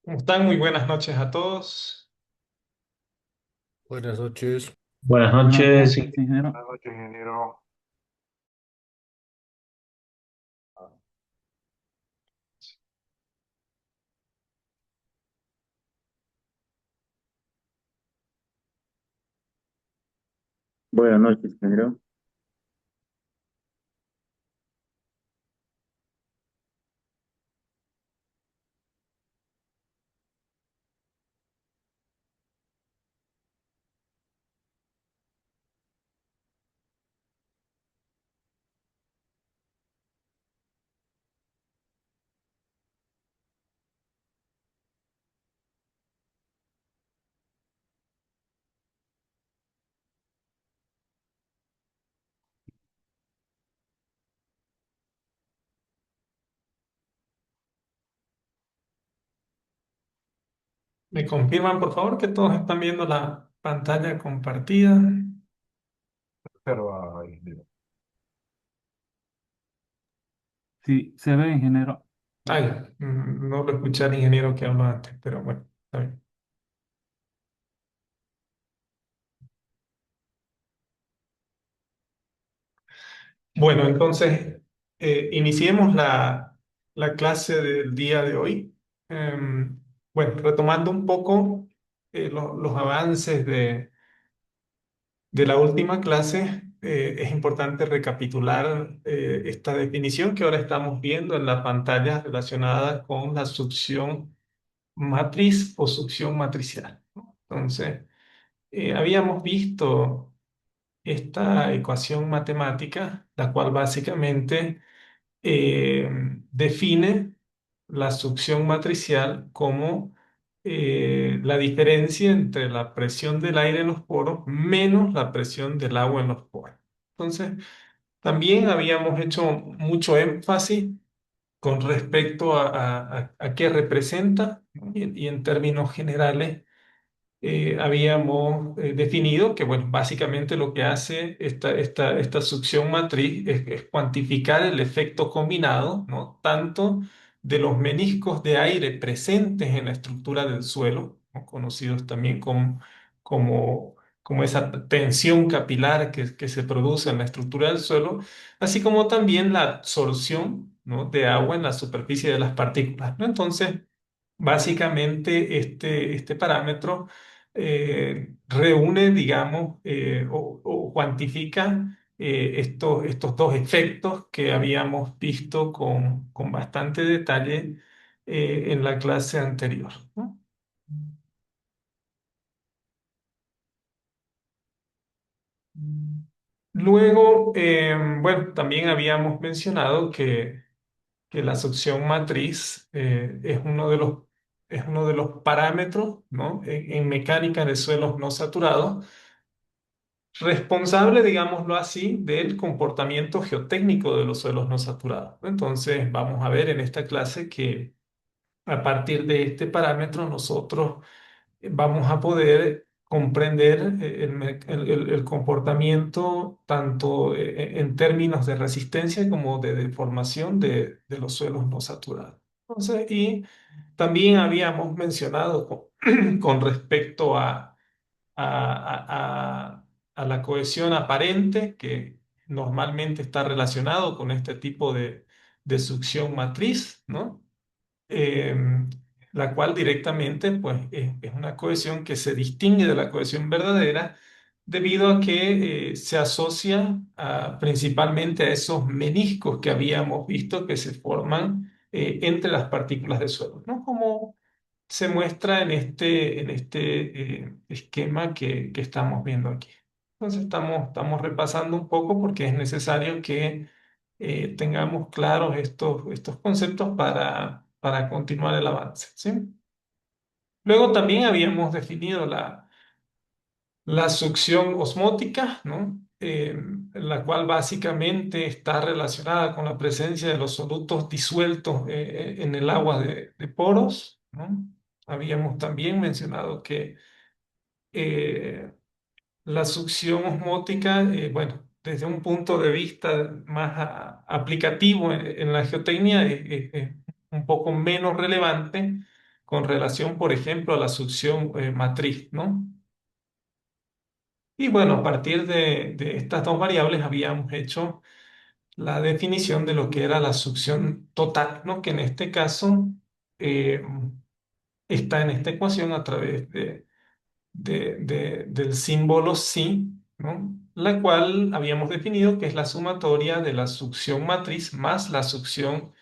¿Cómo están? Muy buenas noches a todos. Buenas noches. Buenas Buenas noches. noches, ingeniero. Buenas noches, ingeniero. Buenas noches, ingeniero. ¿Me confirman, por favor, que todos están viendo la pantalla compartida? Pero, ingeniero. Sí, se ve, ingeniero. Ah, ya. No lo escuché al ingeniero que habló antes, pero bueno, está bien. Bueno, entonces, iniciemos la clase del día de hoy. Bueno, retomando un poco los avances de la última clase, es importante recapitular esta definición que ahora estamos viendo en la pantalla relacionada con la succión matriz o succión matricial, ¿no? Entonces, habíamos visto esta ecuación matemática, la cual básicamente eh, define la succión matricial como la diferencia entre la presión del aire en los poros menos la presión del agua en los poros. Entonces, también habíamos hecho mucho énfasis con respecto a qué representa, ¿no? Y en términos generales habíamos definido que, bueno, básicamente lo que hace esta succión matriz es cuantificar el efecto combinado, ¿no? Tanto de los meniscos de aire presentes en la estructura del suelo, ¿no? Conocidos también como, como esa tensión capilar que se produce en la estructura del suelo, así como también la absorción, ¿no? De agua en la superficie de las partículas, ¿no? Entonces, básicamente este parámetro reúne, digamos, o cuantifica estos dos efectos que habíamos visto con bastante detalle en la clase anterior, ¿no? Luego, bueno, también habíamos mencionado que la succión matriz es uno de los parámetros, ¿no? En mecánica de suelos no saturados responsable, digámoslo así, del comportamiento geotécnico de los suelos no saturados, ¿no? Entonces, vamos a ver en esta clase que a partir de este parámetro nosotros vamos a poder comprender el comportamiento tanto en términos de resistencia como de deformación de los suelos no saturados. Entonces, y también habíamos mencionado con respecto a la cohesión aparente, que normalmente está relacionado con este tipo de succión matriz, ¿no? Eh, la cual directamente pues, es una cohesión que se distingue de la cohesión verdadera debido a que se asocia principalmente a esos meniscos que habíamos visto que se forman entre las partículas de suelo, ¿no? Como se muestra en este esquema que estamos viendo aquí. Entonces estamos repasando un poco porque es necesario que tengamos claros estos conceptos para continuar el avance, ¿sí? Luego también habíamos definido la succión osmótica, ¿no? La cual básicamente está relacionada con la presencia de los solutos disueltos en el agua de poros, ¿no? Habíamos también mencionado que eh, la succión osmótica, bueno, desde un punto de vista más aplicativo en la geotecnia es un poco menos relevante con relación, por ejemplo, a la succión matriz, ¿no? Y bueno, a partir de estas dos variables habíamos hecho la definición de lo que era la succión total, ¿no? Que en este caso eh, está en esta ecuación a través del símbolo psi, ¿no? La cual habíamos definido que es la sumatoria de la succión matriz más la succión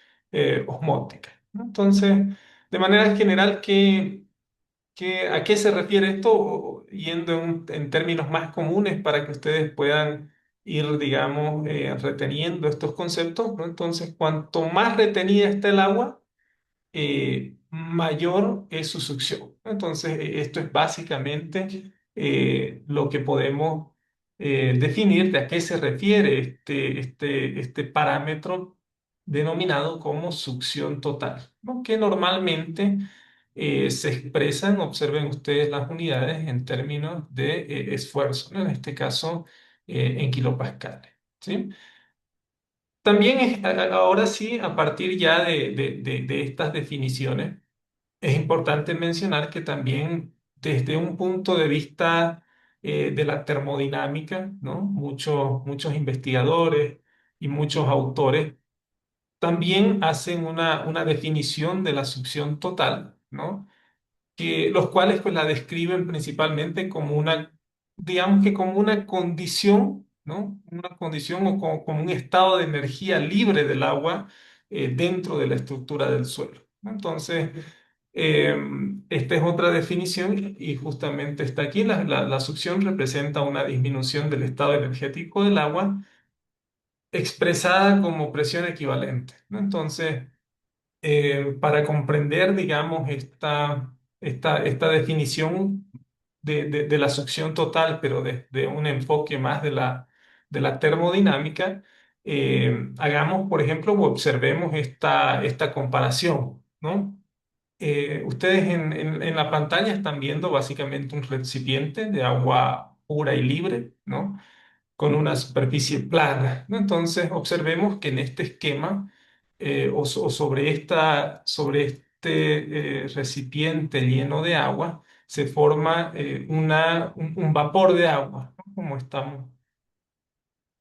osmótica, ¿no? Entonces, de manera general, ¿a qué se refiere esto? Yendo en términos más comunes para que ustedes puedan ir, digamos, reteniendo estos conceptos, ¿no? Entonces, cuanto más retenida está el agua, mayor es su succión. Entonces, esto es básicamente lo que podemos definir de a qué se refiere este parámetro denominado como succión total, ¿no? Que normalmente se expresan, observen ustedes las unidades en términos de esfuerzo, ¿no? En este caso, en kilopascales, ¿sí? También ahora sí, a partir ya de estas definiciones, es importante mencionar que también desde un punto de vista de la termodinámica, ¿no? Muchos investigadores y muchos autores también hacen una definición de la succión total, ¿no? Los cuales pues la describen principalmente como una, digamos que como una condición, ¿no? Una condición o como un estado de energía libre del agua dentro de la estructura del suelo, ¿no? Entonces, eh, esta es otra definición y justamente está aquí. La succión representa una disminución del estado energético del agua expresada como presión equivalente, ¿no? Entonces, para comprender, digamos, esta definición de la succión total, pero desde un enfoque más de la termodinámica, hagamos, por ejemplo, o observemos esta comparación, ¿no? Ustedes en la pantalla están viendo básicamente un recipiente de agua pura y libre, ¿no? Con una superficie plana, ¿no? Entonces, observemos que en este esquema o sobre este recipiente lleno de agua se forma un vapor de agua, ¿no? Como estamos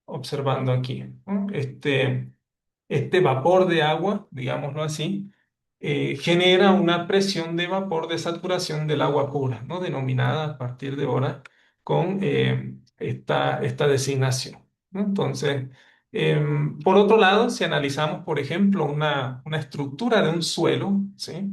observando aquí, ¿no? Este vapor de agua, digámoslo así, genera una presión de vapor de saturación del agua pura, ¿no? Denominada a partir de ahora con esta designación, ¿no? Entonces, por otro lado, si analizamos, por ejemplo, una estructura de un suelo, ¿sí?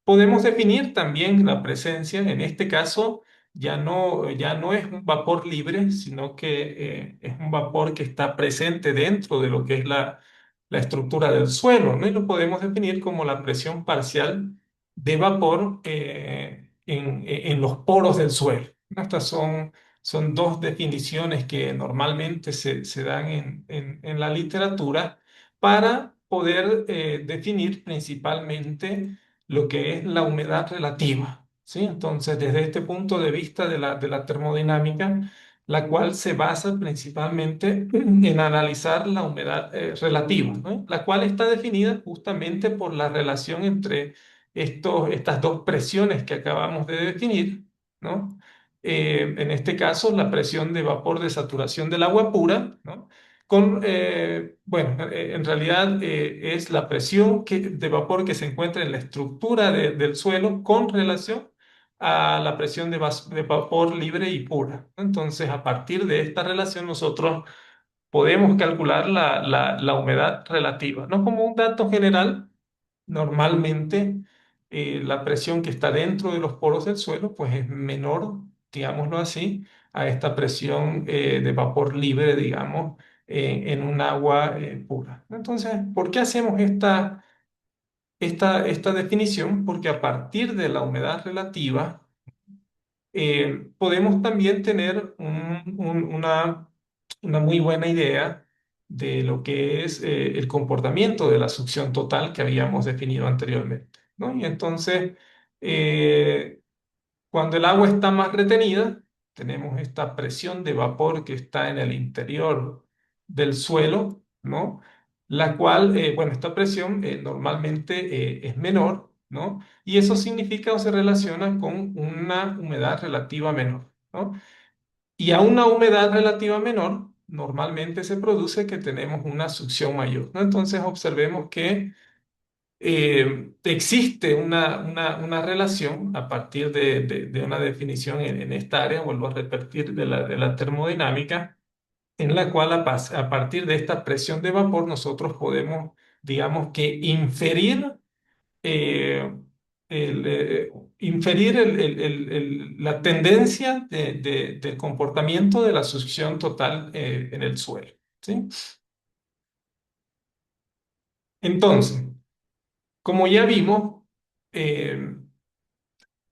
Podemos definir también la presencia, en este caso ya no es un vapor libre, sino que es un vapor que está presente dentro de lo que es la estructura del suelo, ¿no? Y lo podemos definir como la presión parcial de vapor en los poros del suelo, ¿no? Estas son dos definiciones que normalmente se dan en la literatura para poder definir principalmente lo que es la humedad relativa, ¿sí? Entonces, desde este punto de vista de la termodinámica, la cual se basa principalmente en analizar la humedad relativa, ¿no? La cual está definida justamente por la relación entre estas dos presiones que acabamos de definir, ¿no? En este caso, la presión de vapor de saturación del agua pura, ¿no? Bueno, en realidad es la presión de vapor que se encuentra en la estructura del suelo con relación a la presión de vapor libre y pura. Entonces, a partir de esta relación, nosotros podemos calcular la humedad relativa. No como un dato general, normalmente la presión que está dentro de los poros del suelo pues es menor, digámoslo así, a esta presión de vapor libre, digamos, en un agua pura. Entonces, ¿por qué hacemos esta definición? Porque a partir de la humedad relativa, podemos también tener una muy buena idea de lo que es el comportamiento de la succión total que habíamos definido anteriormente, ¿no? Y entonces, eh, cuando el agua está más retenida, tenemos esta presión de vapor que está en el interior del suelo, ¿no? La cual, bueno, esta presión normalmente es menor, ¿no? Y eso significa o se relaciona con una humedad relativa menor, ¿no? Y a una humedad relativa menor, normalmente se produce que tenemos una succión mayor, ¿no? Entonces observemos que existe una relación a partir de una definición en esta área, vuelvo a repetir, de la termodinámica, en la cual a partir de esta presión de vapor nosotros podemos, digamos que, eh, el, eh, inferir la tendencia del comportamiento de la succión total en el suelo, ¿sí? Entonces, como ya vimos, eh,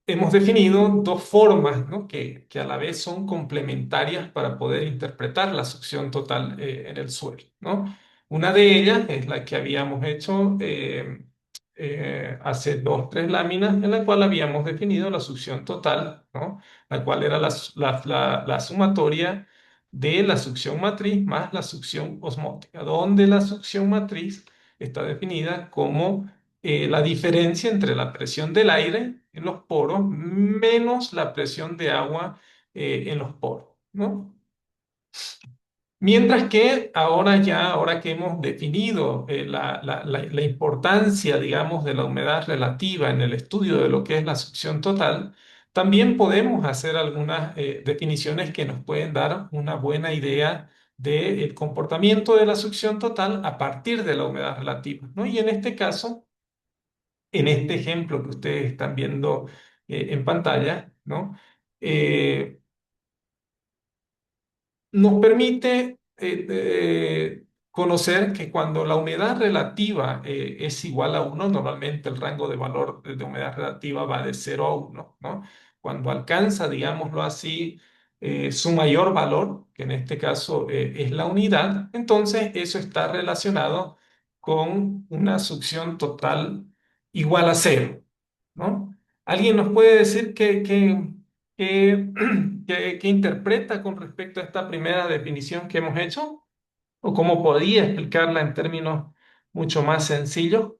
hemos definido dos formas, ¿no? que a la vez son complementarias para poder interpretar la succión total en el suelo, ¿no? Una de ellas es la que habíamos hecho hace dos, tres láminas, en la cual habíamos definido la succión total, ¿no? La cual era la sumatoria de la succión matriz más la succión osmótica, donde la succión matriz está definida como la diferencia entre la presión del aire en los poros menos la presión de agua en los poros, ¿no? Mientras que ahora que hemos definido la importancia, digamos, de la humedad relativa en el estudio de lo que es la succión total, también podemos hacer algunas definiciones que nos pueden dar una buena idea del comportamiento de la succión total a partir de la humedad relativa, ¿no? Y en este caso, en este ejemplo que ustedes están viendo en pantalla, ¿no? Eh, Nos permite conocer que cuando la humedad relativa es igual a uno, normalmente el rango de valor de humedad relativa va de 0 a 1, ¿no? Cuando alcanza, digámoslo así, su mayor valor, que en este caso es la unidad, entonces eso está relacionado con una succión total igual a 0, ¿no? ¿Alguien nos puede decir qué, qué interpreta con respecto a esta primera definición que hemos hecho? ¿O cómo podría explicarla en términos mucho más sencillos?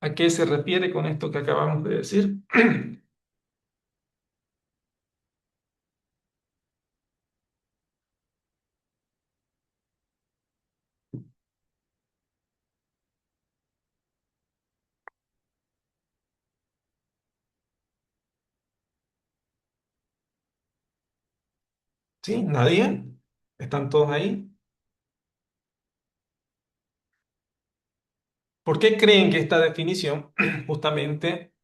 ¿A qué se refiere con esto que acabamos de decir? ¿Sí? ¿Nadie? ¿Están todos ahí? ¿Por qué creen que esta definición justamente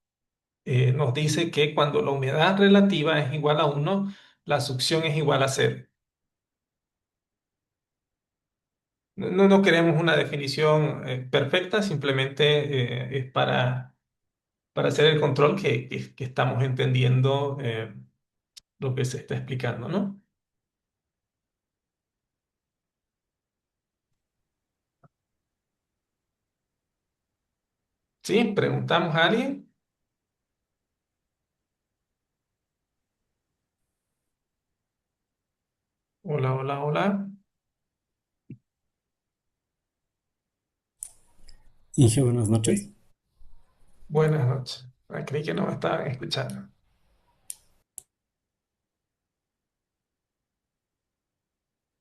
nos dice que cuando la humedad relativa es igual a 1, la succión es igual a 0? No queremos una definición perfecta, simplemente es para hacer el control que estamos entendiendo lo que se está explicando, ¿no? ¿Sí? ¿Preguntamos a alguien? Hola, hola, hola. Inge, buenas noches. Sí. Buenas noches. Ah, creí que no me estaban escuchando.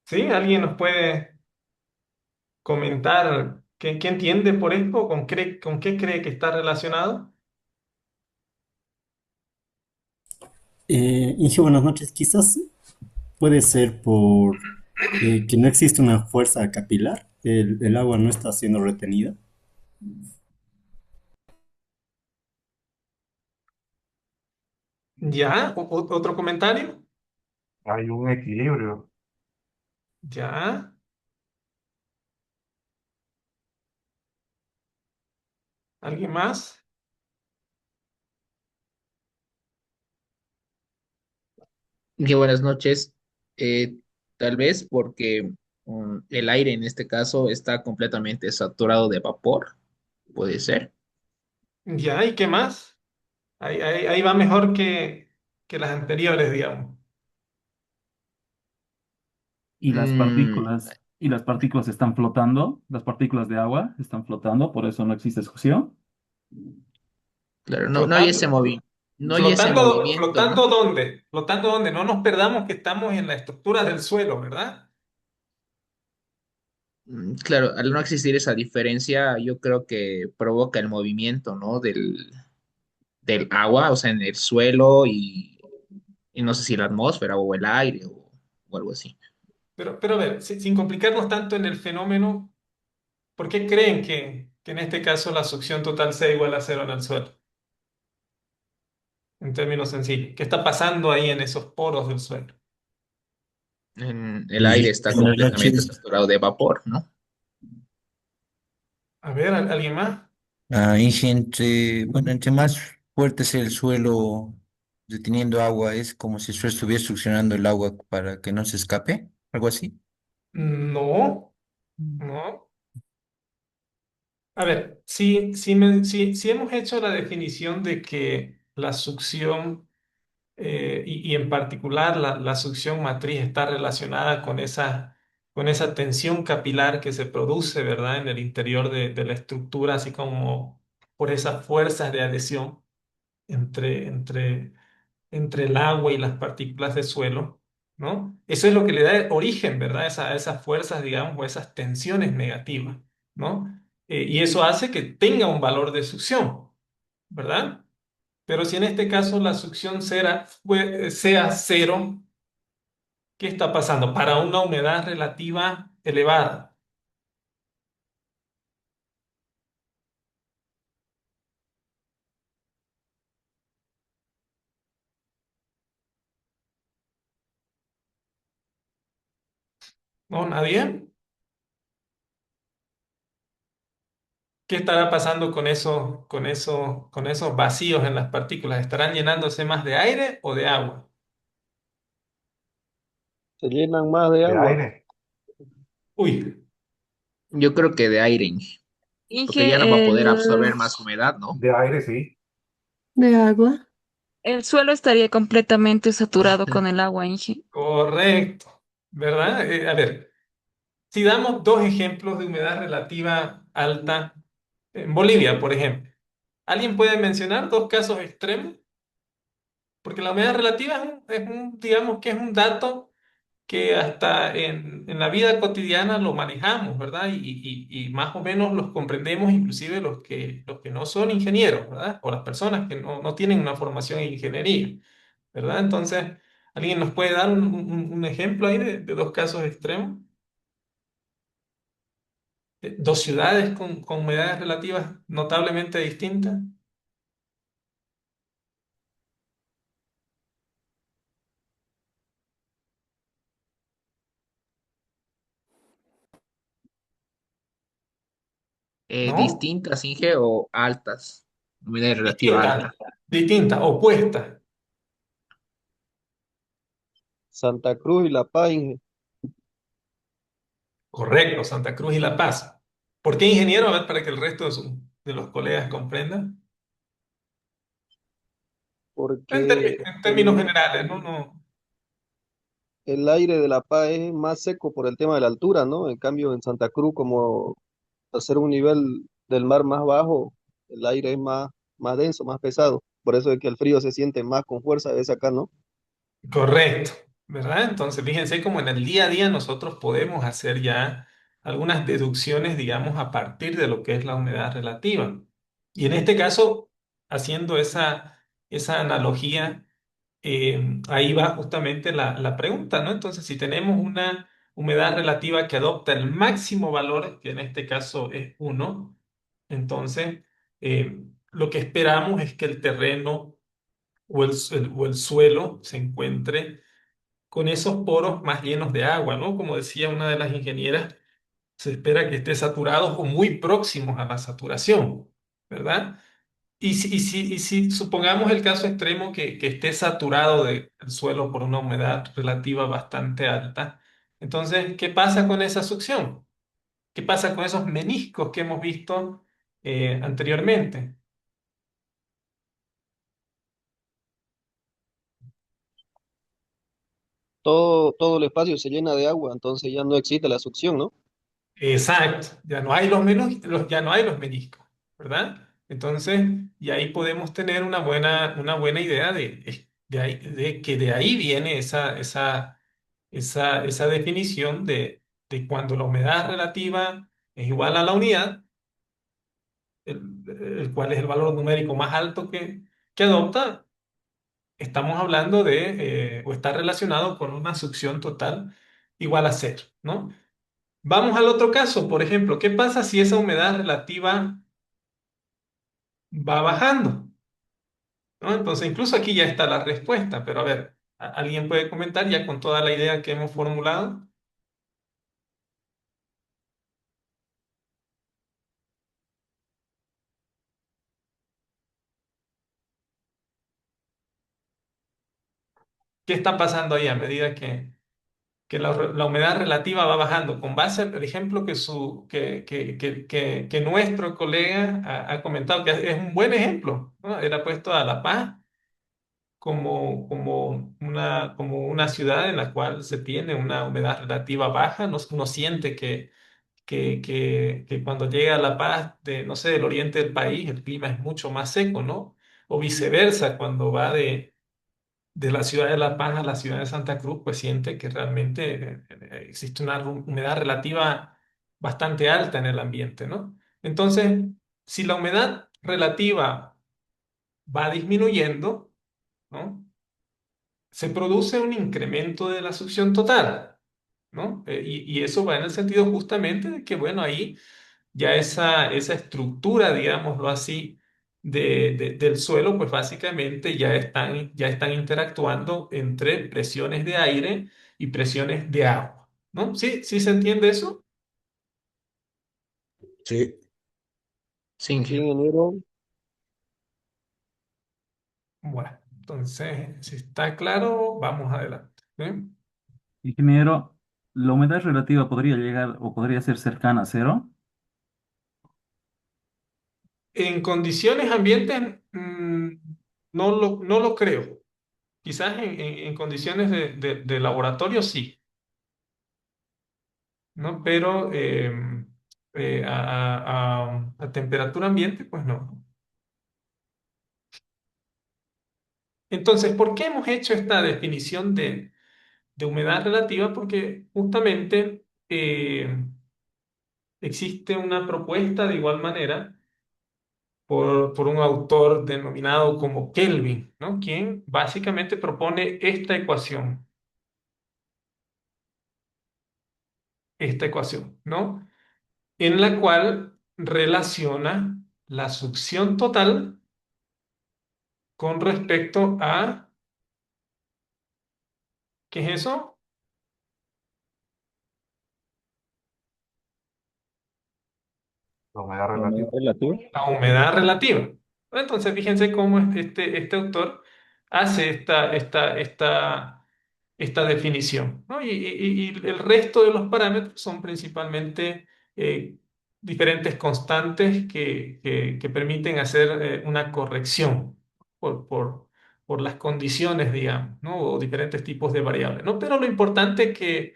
¿Sí? ¿Alguien nos puede comentar qué entiende por esto? ¿Con qué cree que está relacionado? Inge, buenas noches. Quizás puede ser por que no existe una fuerza capilar. El agua no está siendo retenida. ¿Ya? ¿Otro comentario? Hay un equilibrio. ¿Ya? ¿Alguien más? Qué buenas noches. Eh, Tal vez porque el aire en este caso está completamente saturado de vapor, puede ser. ¿Ya? ¿Y qué más? Ahí va mejor que las anteriores, digamos. Y las Mm, partículas. y las partículas están flotando, las partículas de agua están flotando, por eso no existe succión. Claro, no, no hay ese Flotando, no hay ese movimiento, ¿no? flotando ¿dónde? Flotando ¿dónde? No nos perdamos que estamos en la estructura del suelo, ¿verdad? Claro, al no existir esa diferencia, yo creo que provoca el movimiento, ¿no? Del agua, o sea, en el suelo y no sé si la atmósfera o el aire o algo así. Pero a ver, sin complicarnos tanto en el fenómeno, ¿por qué creen que en este caso la succión total sea igual a cero en el suelo? En términos sencillos. ¿Qué está pasando ahí en esos poros del suelo? El aire está Buenas completamente noches. saturado de vapor, ¿no? A ver, ¿alguien más? Inge, entre más fuerte es el suelo deteniendo agua, es como si el suelo estuviera succionando el agua para que no se escape, algo así. No, no. A ver, si hemos hecho la definición de que la succión, y en particular la succión matriz está relacionada con esa tensión capilar que se produce, ¿verdad?, en el interior de la estructura, así como por esas fuerzas de adhesión entre, entre, entre el agua y las partículas de suelo, ¿no? Eso es lo que le da origen, ¿verdad?, a esas fuerzas, digamos, o esas tensiones negativas, ¿no? Y eso hace que tenga un valor de succión, ¿verdad? Pero si en este caso la succión sea cero, ¿qué está pasando? Para una humedad relativa elevada. ¿No? ¿Nadie? ¿Qué estará pasando con esos vacíos en las partículas? ¿Estarán llenándose más de aire o de agua? Se llenan más de De agua. aire, Uy, Yo creo que de aire, porque ya no va a Inge, poder absorber más humedad, ¿no? de aire sí. de agua. El suelo estaría completamente saturado con el agua, Inge. correcto, ¿verdad? A ver, si damos dos ejemplos de humedad relativa alta en Bolivia, por ejemplo, ¿alguien puede mencionar dos casos extremos? Porque la humedad relativa digamos que es un dato que hasta en la vida cotidiana lo manejamos, ¿verdad? Y más o menos los comprendemos, inclusive los que no son ingenieros, ¿verdad? O las personas que no tienen una formación en ingeniería, ¿verdad? Entonces, ¿alguien nos puede dar un ejemplo ahí de dos casos extremos? Dos ciudades con humedades relativas notablemente distintas. ¿No? Distintas, Inge, o altas, humedad relativa Distintas, alta. distintas, opuestas. Santa Cruz y La Paz, Inge, Correcto, Santa Cruz y La Paz. ¿Por qué ingeniero? A ver, para que el resto de los colegas comprendan. porque En términos generales, ¿no? No. el aire de La Paz es más seco por el tema de la altura, ¿no? En cambio, en Santa Cruz, como al ser un nivel del mar más bajo, el aire es más denso, más pesado. Por eso es que el frío se siente más con fuerza de acá, ¿no? Correcto, ¿verdad? Entonces, fíjense cómo en el día a día nosotros podemos hacer ya algunas deducciones, digamos, a partir de lo que es la humedad relativa. Y en este caso, haciendo esa analogía, ahí va justamente la pregunta, ¿no? Entonces, si tenemos una humedad relativa que adopta el máximo valor, que en este caso es uno, entonces lo que esperamos es que el terreno o el suelo se encuentre con esos poros más llenos de agua, ¿no? Como decía una de las ingenieras, se espera que esté saturado o muy próximos a la saturación, ¿verdad? Y si supongamos el caso extremo que esté saturado del suelo por una humedad relativa bastante alta, entonces, ¿qué pasa con esa succión? ¿Qué pasa con esos meniscos que hemos visto anteriormente? todo el espacio se llena de agua, entonces ya no existe la succión, ¿no? Exacto, ya no hay ya no hay los meniscos, ¿verdad? Entonces, y ahí podemos tener una buena idea de que de ahí viene esa definición de cuando la humedad relativa es igual a la unidad, el cual es el valor numérico más alto que adopta, estamos hablando o está relacionado con una succión total igual a cero, ¿no? Vamos al otro caso, por ejemplo, ¿qué pasa si esa humedad relativa va bajando? ¿No? Entonces, incluso aquí ya está la respuesta, pero a ver, ¿alguien puede comentar ya con toda la idea que hemos formulado? ¿Qué está pasando ahí a medida que la humedad relativa va bajando? Con base al ejemplo que nuestro colega ha comentado, que es un buen ejemplo, ¿no? Era puesto a La Paz como una ciudad en la cual se tiene una humedad relativa baja, uno siente que cuando llega a La Paz, no sé, del oriente del país, el clima es mucho más seco, ¿no? O viceversa, cuando va de la ciudad de La Paz a la ciudad de Santa Cruz, pues siente que realmente existe una humedad relativa bastante alta en el ambiente, ¿no? Entonces, si la humedad relativa va disminuyendo, ¿no? Se produce un incremento de la succión total, ¿no? Y eso va en el sentido justamente de que, bueno, ahí ya esa estructura, digámoslo así, del suelo, pues básicamente ya están interactuando entre presiones de aire y presiones de agua, ¿no? ¿Sí? ¿Sí se entiende eso? Sí. Sí, Sí, ingeniero. ingeniero. Bueno, entonces, si está claro, vamos adelante. ¿Sí? Ingeniero, ¿la humedad relativa podría llegar o podría ser cercana a cero? En condiciones ambientes, no lo creo. Quizás en condiciones de laboratorio sí, ¿no? Pero a temperatura ambiente, pues no. Entonces, ¿por qué hemos hecho esta definición de humedad relativa? Porque justamente existe una propuesta de igual manera por un autor denominado como Kelvin, ¿no? Quien básicamente propone esta ecuación, ¿no? En la cual relaciona la succión total con respecto a, ¿qué es eso? La humedad La humedad relativa. relativa. La humedad relativa. Entonces, fíjense cómo este autor hace esta definición, ¿no? Y el resto de los parámetros son principalmente eh, diferentes constantes que permiten hacer una corrección por, por, por las condiciones, digamos, ¿no? O diferentes tipos de variables, ¿no? Pero lo importante que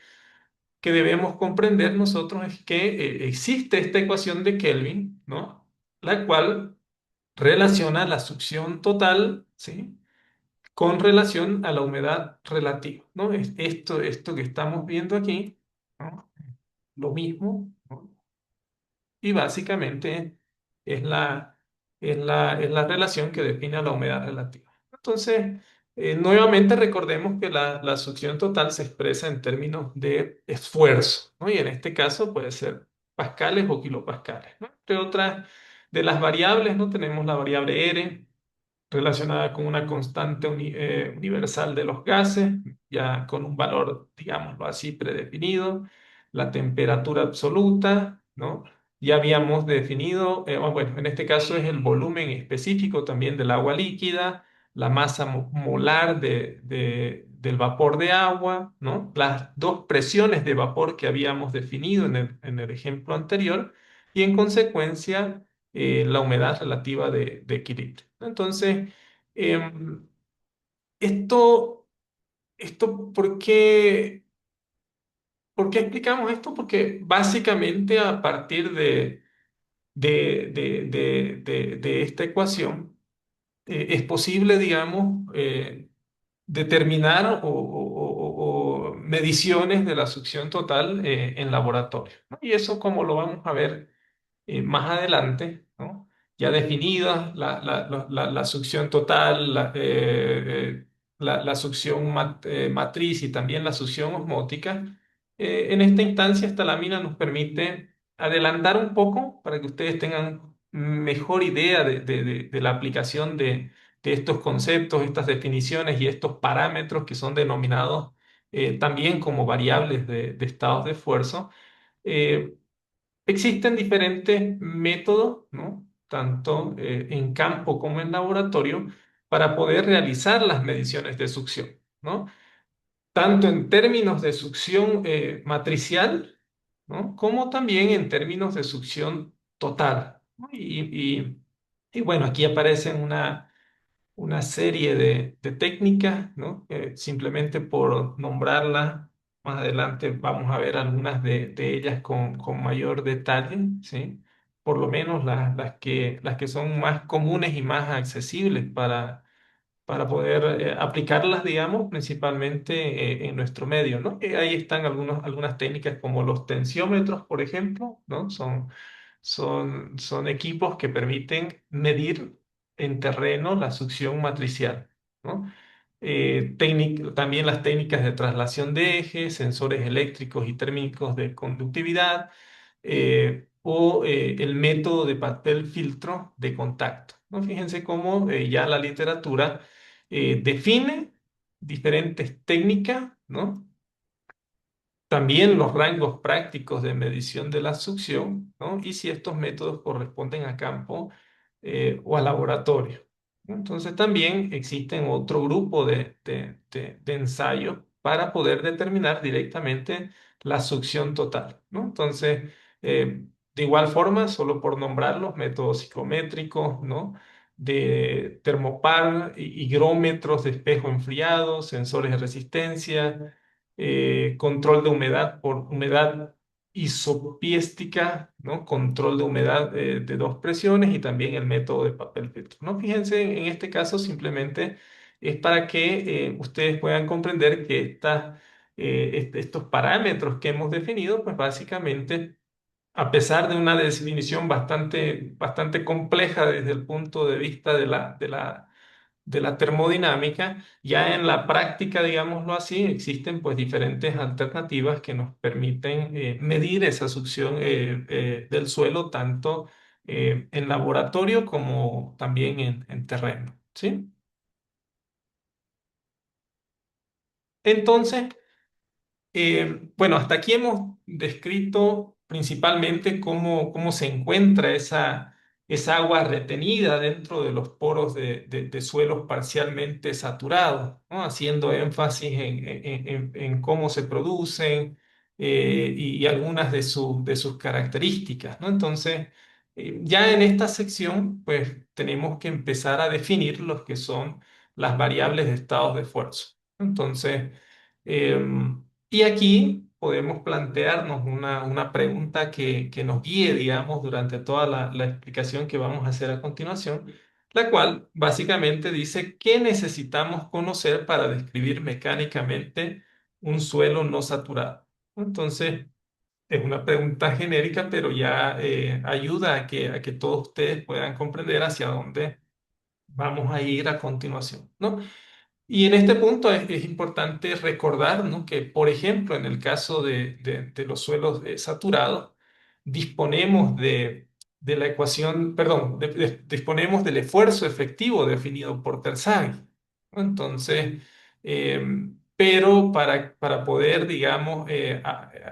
debemos comprender nosotros es que existe esta ecuación de Kelvin, ¿no? La cual relaciona la succión total, ¿sí? Con relación a la humedad relativa, ¿no? Esto que estamos viendo aquí, ¿no? Lo mismo, ¿no? Y básicamente es es la relación que define a la humedad relativa. Entonces, nuevamente recordemos que la succión total se expresa en términos de esfuerzo, ¿no? Y en este caso puede ser pascales o kilopascales, ¿no? Entre otras de las variables, ¿no? Tenemos la variable R, relacionada con una constante universal de los gases, ya con un valor, digámoslo así, predefinido, la temperatura absoluta, ¿no? Ya habíamos definido, bueno, en este caso es el volumen específico también del agua líquida, la masa molar del vapor de agua, ¿no? Las dos presiones de vapor que habíamos definido en el ejemplo anterior y en consecuencia la humedad relativa de equilibrio. Entonces, em, esto esto, por qué explicamos esto? Porque básicamente a partir de esta ecuación es posible, digamos, determinar o mediciones de la succión total en laboratorio, ¿no? Y eso como lo vamos a ver más adelante, ¿no? Ya definida la succión total, la succión matriz y también la succión osmótica, en esta instancia esta lámina nos permite adelantar un poco para que ustedes tengan mejor idea de la aplicación de estos conceptos, estas definiciones y estos parámetros que son denominados también como variables de estados de esfuerzo. Eh, Existen diferentes métodos, ¿no? Tanto en campo como en laboratorio, para poder realizar las mediciones de succión, ¿no? Tanto en términos de succión matricial, ¿no? Como también en términos de succión total, ¿no? Y bueno, aquí aparecen una serie de técnicas, ¿no? Simplemente por nombrarlas, más adelante vamos a ver algunas de ellas con mayor detalle, ¿sí? Por lo menos las que son más comunes y más accesibles para poder aplicarlas, digamos, principalmente en nuestro medio, ¿no? Ahí están algunas técnicas como los tensiómetros, por ejemplo, ¿no? Son equipos que permiten medir en terreno la succión matricial, ¿no? También las técnicas de traslación de ejes, sensores eléctricos y térmicos de conductividad, o el método de papel filtro de contacto, ¿no? Fíjense cómo ya la literatura define diferentes técnicas, ¿no? También los rangos prácticos de medición de la succión, ¿no? Y si estos métodos corresponden a campo o a laboratorio, ¿no? Entonces también existen otro grupo de ensayos para poder determinar directamente la succión total, ¿no? Entonces, de igual forma, solo por nombrar los métodos psicométricos, ¿no? De termopar, higrómetros de espejo enfriado, sensores de resistencia, control de humedad por humedad isopiéstica, ¿no? Control de humedad de dos presiones y también el método de papel filtro, ¿no? Fíjense, en este caso simplemente es para que ustedes puedan comprender que estos parámetros que hemos definido, pues básicamente, a pesar de una definición bastante compleja desde el punto de vista de la termodinámica, ya en la práctica, digámoslo así, existen pues diferentes alternativas que nos permiten medir esa succión del suelo tanto en laboratorio como también en terreno, ¿sí? Entonces, bueno, hasta aquí hemos descrito principalmente cómo se encuentra esa agua retenida dentro de los poros de suelos parcialmente saturados, ¿no? Haciendo énfasis en cómo se producen y algunas de sus características, ¿no? Entonces, ya en esta sección, pues tenemos que empezar a definir lo que son las variables de estados de esfuerzo. Entonces, y aquí podemos plantearnos una pregunta que nos guíe, digamos, durante toda la explicación que vamos a hacer a continuación, la cual básicamente dice: ¿qué necesitamos conocer para describir mecánicamente un suelo no saturado? Entonces, es una pregunta genérica, pero ya ayuda a que todos ustedes puedan comprender hacia dónde vamos a ir a continuación, ¿no? Y en este punto es importante recordar, ¿no? Que, por ejemplo, en el caso de los suelos saturados, disponemos de la ecuación, perdón, disponemos del esfuerzo efectivo definido por Terzaghi, ¿no? Entonces, pero para poder, digamos,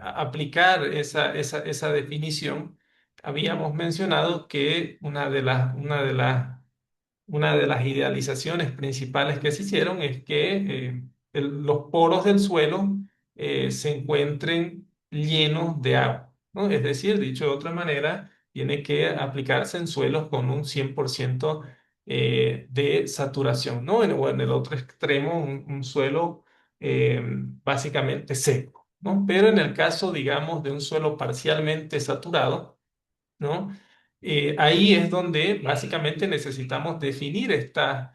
aplicar esa definición, habíamos mencionado que una de las idealizaciones principales que se hicieron es que los poros del suelo se encuentren llenos de agua, ¿no? Es decir, dicho de otra manera, tiene que aplicarse en suelos con un 100% de saturación, ¿no? O en el otro extremo, un suelo eh, básicamente seco, ¿no? Pero en el caso, digamos, de un suelo parcialmente saturado, ¿no? Ahí es donde básicamente necesitamos definir estas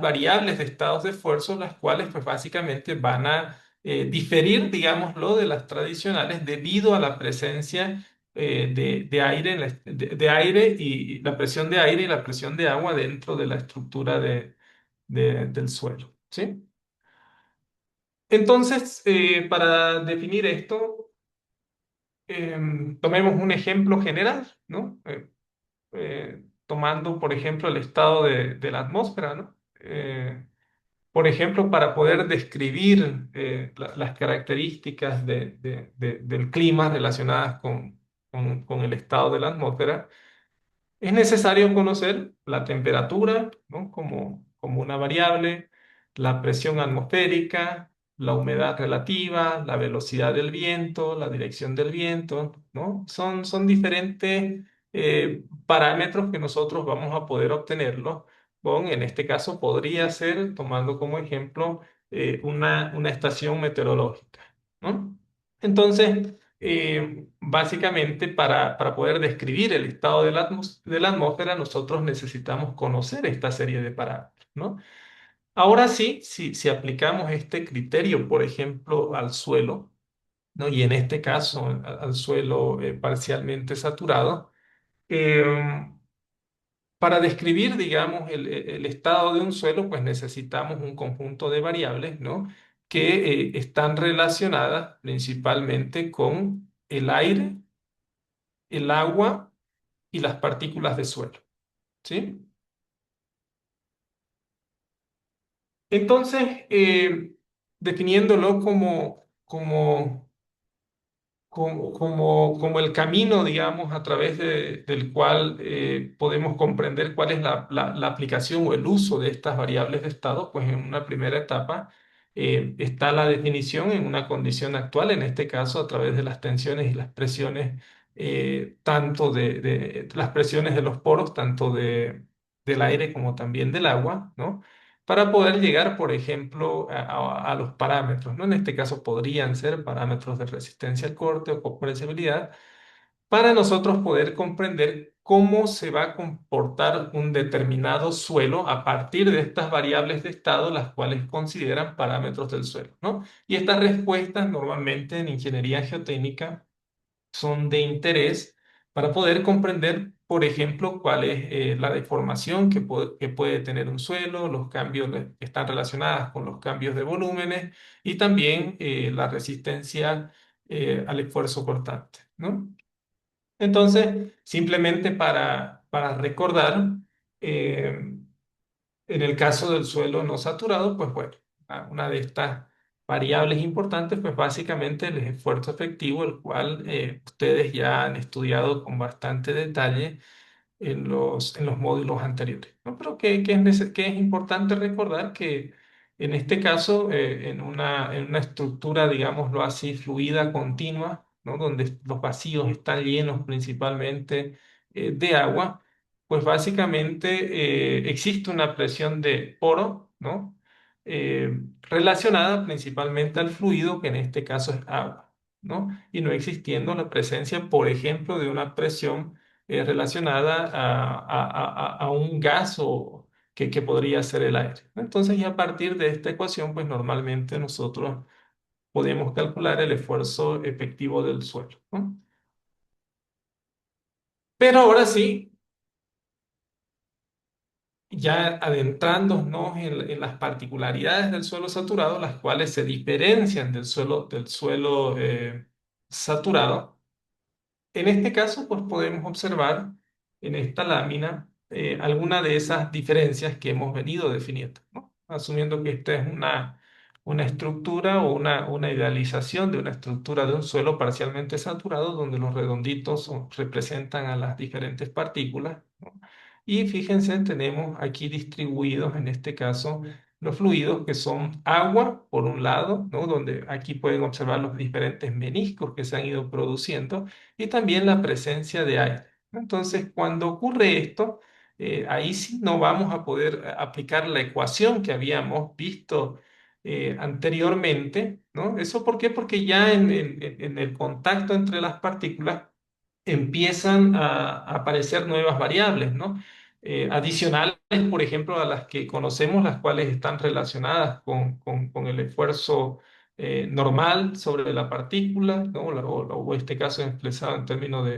variables de estados de esfuerzo, las cuales pues básicamente van a diferir, digámoslo, de las tradicionales debido a la presencia de aire, de aire y la presión de aire y la presión de agua dentro de la estructura del suelo, ¿sí? Entonces, para definir esto, tomemos un ejemplo general, ¿no? Tomando, por ejemplo, el estado de la atmósfera, ¿no? Por ejemplo, para poder describir las características del clima relacionadas con el estado de la atmósfera, es necesario conocer la temperatura, ¿no? Como una variable, la presión atmosférica, la humedad relativa, la velocidad del viento, la dirección del viento, ¿no? Son diferentes parámetros que nosotros vamos a poder obtenerlos en este caso, podría ser, tomando como ejemplo, una estación meteorológica, ¿no? Entonces, básicamente, para poder describir el estado de la atmósfera, nosotros necesitamos conocer esta serie de parámetros, ¿no? Ahora sí, si aplicamos este criterio, por ejemplo, al suelo, ¿no? Y en este caso al suelo parcialmente saturado, eh, para describir, digamos, el estado de un suelo, pues necesitamos un conjunto de variables, ¿no? Que están relacionadas principalmente con el aire, el agua y las partículas de suelo, ¿sí? Entonces, definiéndolo como el camino, digamos, a través del cual podemos comprender cuál es la aplicación o el uso de estas variables de estado, pues en una primera etapa está la definición en una condición actual, en este caso a través de las tensiones y las presiones, tanto de las presiones de los poros, tanto del aire como también del agua, ¿no? Para poder llegar, por ejemplo, a los parámetros, ¿no? En este caso podrían ser parámetros de resistencia al corte o compresibilidad, para nosotros poder comprender cómo se va a comportar un determinado suelo a partir de estas variables de estado, las cuales consideran parámetros del suelo, ¿no? Y estas respuestas normalmente en ingeniería geotécnica son de interés para poder comprender, por ejemplo, cuál es la deformación que puede tener un suelo, los cambios que están relacionados con los cambios de volúmenes y también la resistencia al esfuerzo cortante, ¿no? Entonces, simplemente para recordar, eh, en el caso del suelo no saturado, pues bueno, una de estas variables importantes, pues básicamente el esfuerzo efectivo, el cual ustedes ya han estudiado con bastante detalle en los módulos anteriores, ¿no? Pero que es importante recordar que en este caso, en una estructura, digámoslo así, fluida, continua, ¿no? Donde los vacíos están llenos principalmente de agua, pues básicamente existe una presión de poro, ¿no? Relacionada principalmente al fluido, que en este caso es agua, ¿no? Y no existiendo la presencia, por ejemplo, de una presión relacionada a un gas o que podría ser el aire, ¿no? Entonces, y a partir de esta ecuación, pues normalmente nosotros podemos calcular el esfuerzo efectivo del suelo, ¿no? Pero ahora sí, ya adentrándonos en las particularidades del suelo saturado, las cuales se diferencian del suelo saturado. En este caso, pues podemos observar en esta lámina alguna de esas diferencias que hemos venido definiendo, ¿no? Asumiendo que esta es una estructura o una idealización de una estructura de un suelo parcialmente saturado, donde los redonditos representan a las diferentes partículas, ¿no? Y fíjense, tenemos aquí distribuidos en este caso los fluidos que son agua, por un lado, ¿no? Donde aquí pueden observar los diferentes meniscos que se han ido produciendo y también la presencia de aire, ¿no? Entonces, cuando ocurre esto, ahí sí no vamos a poder aplicar la ecuación que habíamos visto anteriormente, ¿no? ¿Eso por qué? Porque ya en el contacto entre las partículas empiezan a aparecer nuevas variables, ¿no? Adicionales, por ejemplo, a las que conocemos, las cuales están relacionadas con el esfuerzo normal sobre la partícula, ¿no? O este caso expresado en términos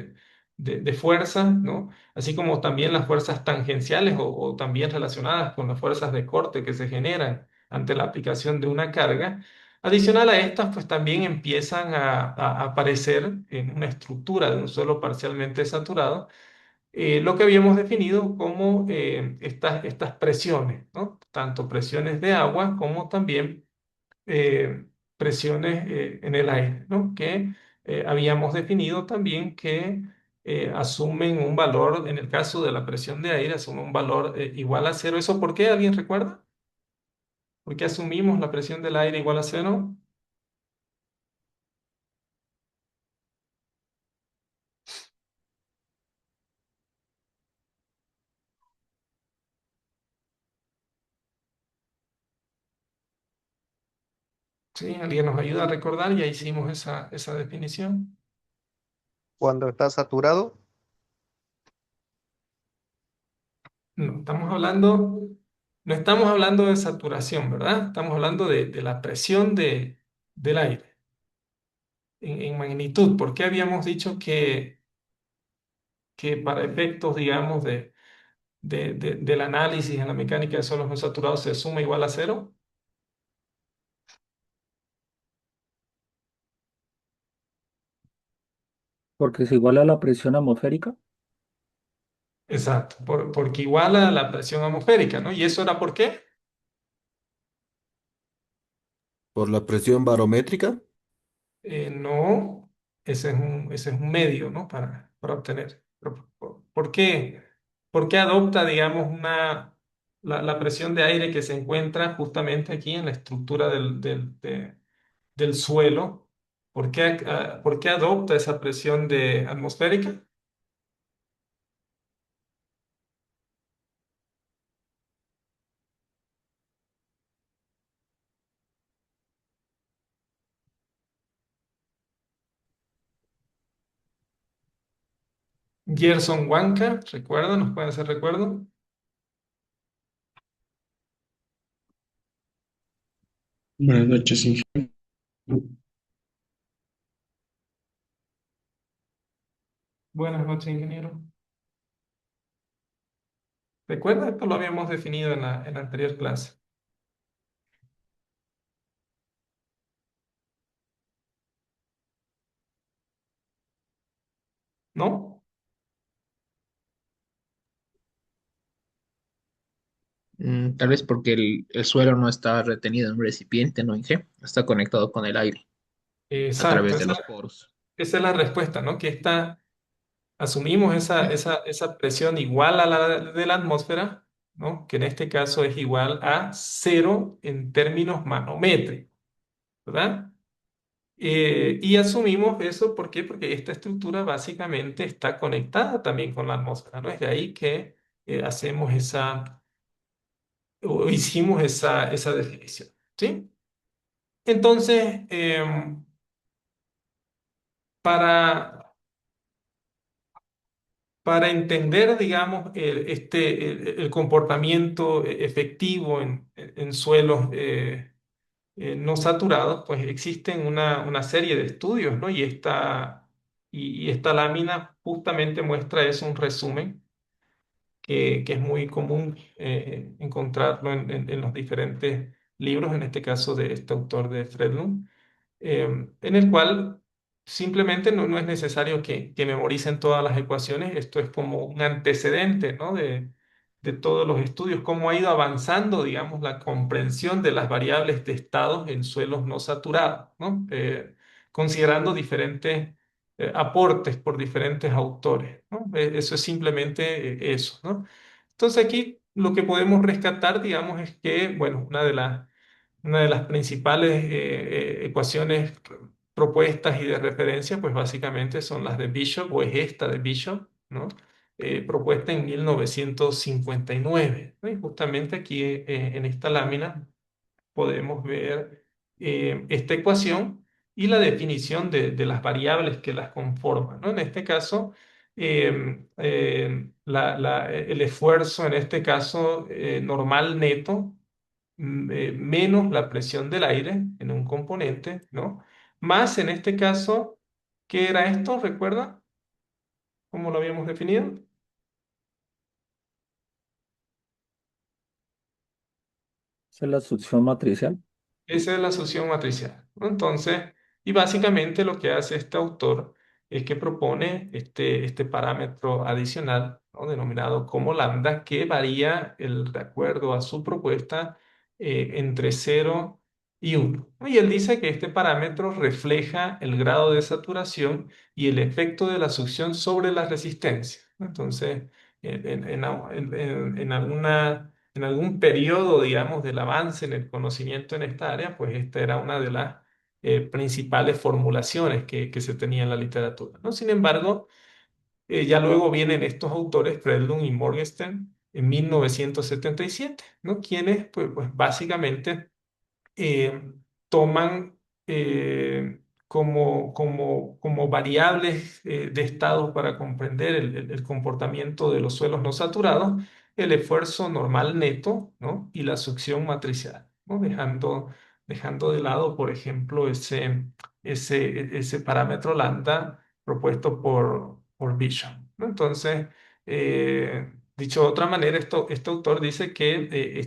de fuerza, ¿no? Así como también las fuerzas tangenciales o también relacionadas con las fuerzas de corte que se generan ante la aplicación de una carga. Adicional a estas, pues también empiezan a aparecer en una estructura de un suelo parcialmente saturado, lo que habíamos definido como estas presiones, ¿no? Tanto presiones de agua como también eh, presiones en el aire, ¿no? Que habíamos definido también que asumen un valor, en el caso de la presión de aire, asume un valor igual a cero. ¿Eso por qué? ¿Alguien recuerda? ¿Por qué asumimos la presión del aire igual a cero? ¿Sí? ¿Alguien nos ayuda a recordar? Ya hicimos esa definición. Cuando está saturado, No, no estamos hablando de saturación, ¿verdad? Estamos hablando de la presión del aire en magnitud. ¿Por qué habíamos dicho que para efectos, digamos, del análisis en la mecánica de suelos no saturados se suma igual a cero? Porque es igual a la presión atmosférica. Exacto, porque iguala la presión atmosférica, ¿no? ¿Y eso era por qué? Por la presión barométrica, No, ese es un medio, ¿no? Para obtener. Pero, ¿por qué? ¿Por qué adopta, digamos, la presión de aire que se encuentra justamente aquí en la estructura del suelo? ¿Por qué adopta esa presión de atmosférica? Gerson Wanka, ¿recuerda? ¿Nos puede hacer recuerdo? Buenas noches, ingeniero. Buenas noches, ingeniero. ¿Recuerda? Esto lo habíamos definido en la anterior clase, ¿no? Tal vez porque el suelo no está retenido en un recipiente, ¿no, Inge? Está conectado con el aire a Exacto, través de los poros. esa es la respuesta, ¿no? Asumimos esa presión igual a la de la atmósfera, ¿no? Que en este caso es igual a cero en términos manométricos, ¿verdad? Y asumimos eso, ¿por qué? Porque esta estructura básicamente está conectada también con la atmósfera, ¿no? Es de ahí que hacemos o hicimos esa definición, ¿sí? Entonces, para, para entender, digamos, el comportamiento efectivo en suelos no saturados, pues existen una serie de estudios, ¿no? Y esta lámina justamente muestra eso, un resumen que es muy común encontrarlo en los diferentes libros, en este caso de este autor de Fredlund, en el cual simplemente no es necesario que memoricen todas las ecuaciones, esto es como un antecedente, ¿no? de todos los estudios, cómo ha ido avanzando, digamos, la comprensión de las variables de estados en suelos no saturados, ¿no? Considerando diferentes aportes por diferentes autores, ¿no? Eso es simplemente eso, ¿no? Entonces aquí lo que podemos rescatar, digamos, es que, bueno, una de las principales ecuaciones propuestas y de referencia, pues básicamente son las de Bishop, o es esta de Bishop, ¿no? Propuesta en 1959, ¿no? Y justamente aquí en esta lámina podemos ver esta ecuación y la definición de las variables que las conforman, ¿no? En este caso, el esfuerzo, en este caso, normal neto, menos la presión del aire en un componente, ¿no? Más en este caso, ¿qué era esto? ¿Recuerda cómo lo habíamos definido? Esa es la succión matricial. Esa es la succión matricial, ¿no? Entonces, y básicamente lo que hace este autor es que propone este parámetro adicional, ¿no? Denominado como lambda, que varía de acuerdo a su propuesta entre 0 y 1, ¿no? Y él dice que este parámetro refleja el grado de saturación y el efecto de la succión sobre la resistencia, ¿no? Entonces, en algún periodo, digamos, del avance en el conocimiento en esta área, pues esta era una de las principales formulaciones que se tenía en la literatura, ¿no? Sin embargo, ya luego vienen estos autores, Fredlund y Morgenstern, en 1977, ¿no? Quienes, pues básicamente eh, toman como variables de estado para comprender el comportamiento de los suelos no saturados, el esfuerzo normal neto, ¿no? Y la succión matricial, ¿no? Dejando de lado, por ejemplo, ese parámetro lambda propuesto por Bishop, ¿no? Entonces, dicho de otra manera, este autor dice que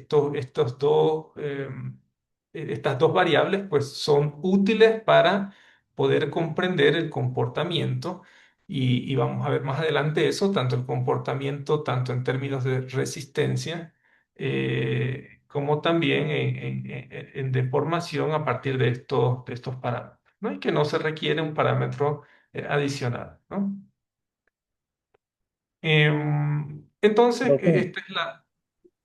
estas dos variables pues son útiles para poder comprender el comportamiento y vamos a ver más adelante eso, tanto el comportamiento, tanto en términos de resistencia, como también en deformación a partir de estos parámetros, ¿no? Y que no se requiere un parámetro adicional, ¿no? Entonces, Profe, esta es la...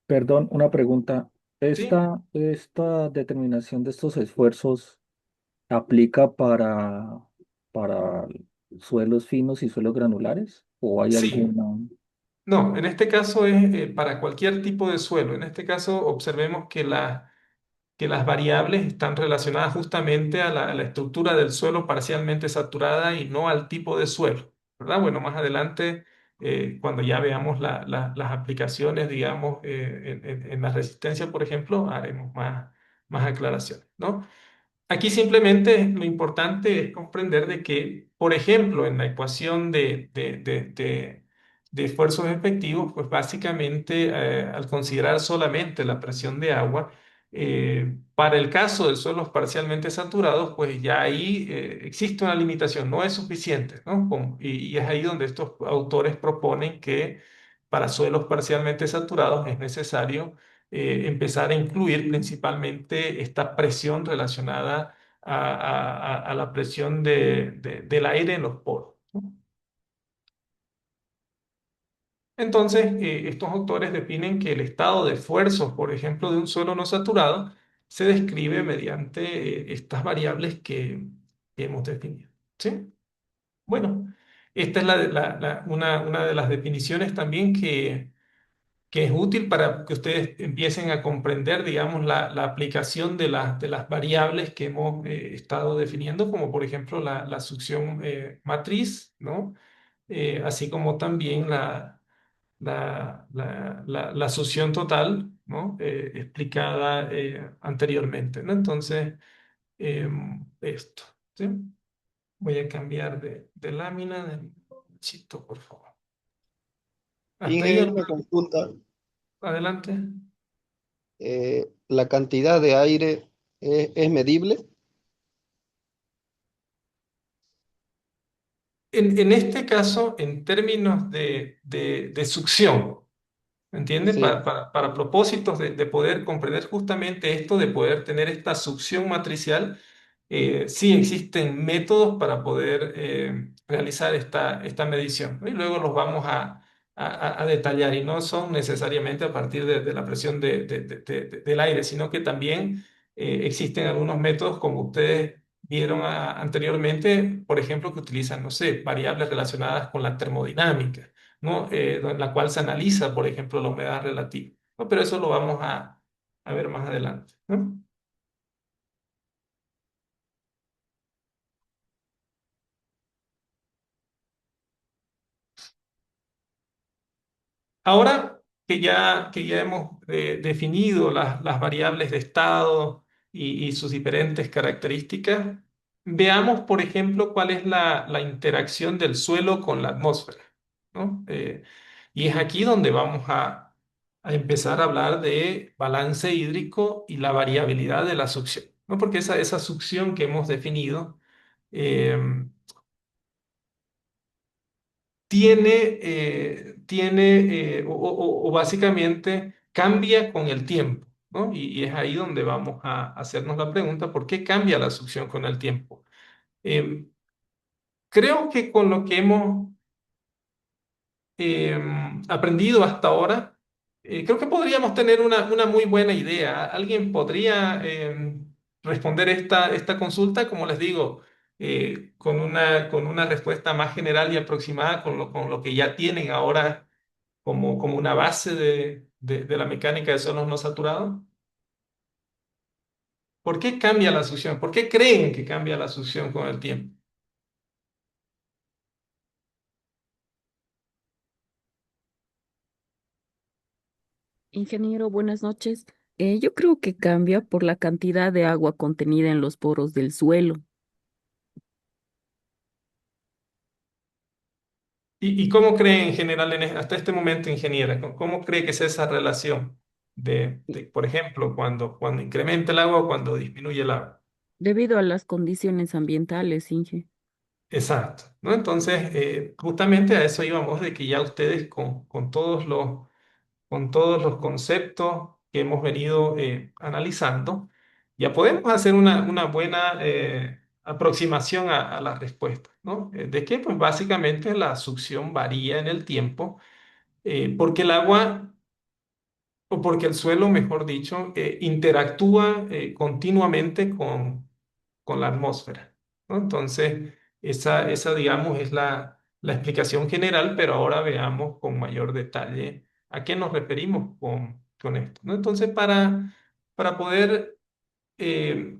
perdón, una pregunta. ¿Sí? ¿Esta determinación de estos esfuerzos aplica para suelos finos y suelos granulares? ¿O hay Sí. alguna? No, en este caso es para cualquier tipo de suelo. En este caso observemos que las variables están relacionadas justamente a la estructura del suelo parcialmente saturada y no al tipo de suelo, ¿verdad? Bueno, más adelante, cuando ya veamos las aplicaciones, digamos, en la resistencia, por ejemplo, haremos más aclaraciones, ¿no? Aquí simplemente lo importante es comprender de que, por ejemplo, en la ecuación de esfuerzos efectivos, pues básicamente al considerar solamente la presión de agua, para el caso de suelos parcialmente saturados, pues ya ahí existe una limitación, no es suficiente, ¿no? Y es ahí donde estos autores proponen que para suelos parcialmente saturados es necesario empezar a incluir principalmente esta presión relacionada a la presión del aire en los poros, ¿no? Entonces, estos autores definen que el estado de esfuerzo, por ejemplo, de un suelo no saturado, se describe mediante estas variables que hemos definido, ¿sí? Bueno, esta es una de las definiciones también que es útil para que ustedes empiecen a comprender, digamos, la aplicación de las variables que hemos estado definiendo, como por ejemplo la succión matriz, ¿no? Así como también la succión total, ¿no? Explicada anteriormente, ¿no? Entonces, esto, ¿sí? Voy a cambiar de lámina, de chito, por favor. Hasta ahí, Inge, una consulta. adelante. ¿La cantidad de aire es medible? En este caso, en términos de succión, ¿me entiende? Sí. Para propósitos de poder comprender justamente esto, de poder tener esta succión matricial, sí existen métodos para poder realizar esta medición, ¿no? Y luego los vamos a detallar y no son necesariamente a partir de la presión del aire, sino que también existen algunos métodos como ustedes vieron anteriormente, por ejemplo, que utilizan, no sé, variables relacionadas con la termodinámica, ¿no? En la cual se analiza, por ejemplo, la humedad relativa, ¿no? Pero eso lo vamos a ver más adelante, ¿no? Ahora que ya hemos definido las variables de estado y sus diferentes características, veamos, por ejemplo, cuál es la interacción del suelo con la atmósfera, ¿no? Y es aquí donde vamos a empezar a hablar de balance hídrico y la variabilidad de la succión, ¿no? Porque esa succión que hemos definido em, o básicamente cambia con el tiempo, ¿no? Y es ahí donde vamos a hacernos la pregunta, ¿por qué cambia la succión con el tiempo? Em, Creo que con lo que hemos aprendido hasta ahora, creo que podríamos tener una muy buena idea. ¿Alguien podría responder esta consulta? Como les digo, con una respuesta más general y aproximada con lo que ya tienen ahora como una base de la mecánica de suelos no saturados. ¿Por qué cambia la succión? ¿Por qué creen que cambia la succión con el tiempo? Ingeniero, buenas noches. Yo creo que cambia por la cantidad de agua contenida en los poros del suelo. Y cómo cree en general, hasta este momento, ingeniera, cómo cree que es esa relación por ejemplo, cuando incrementa el agua o cuando disminuye el agua? Debido a las condiciones ambientales, Inge. Exacto, ¿no? Entonces, justamente a eso íbamos, de que ya ustedes con todos los conceptos que hemos venido analizando, ya podemos hacer una buena aproximación a la respuesta, ¿no? ¿De qué? Pues básicamente la succión varía en el tiempo, porque el agua, o porque el suelo, mejor dicho, interactúa continuamente con la atmósfera, ¿no? Entonces, esa, digamos, es la explicación general, pero ahora veamos con mayor detalle a qué nos referimos con esto, ¿no? Entonces, para poder eh,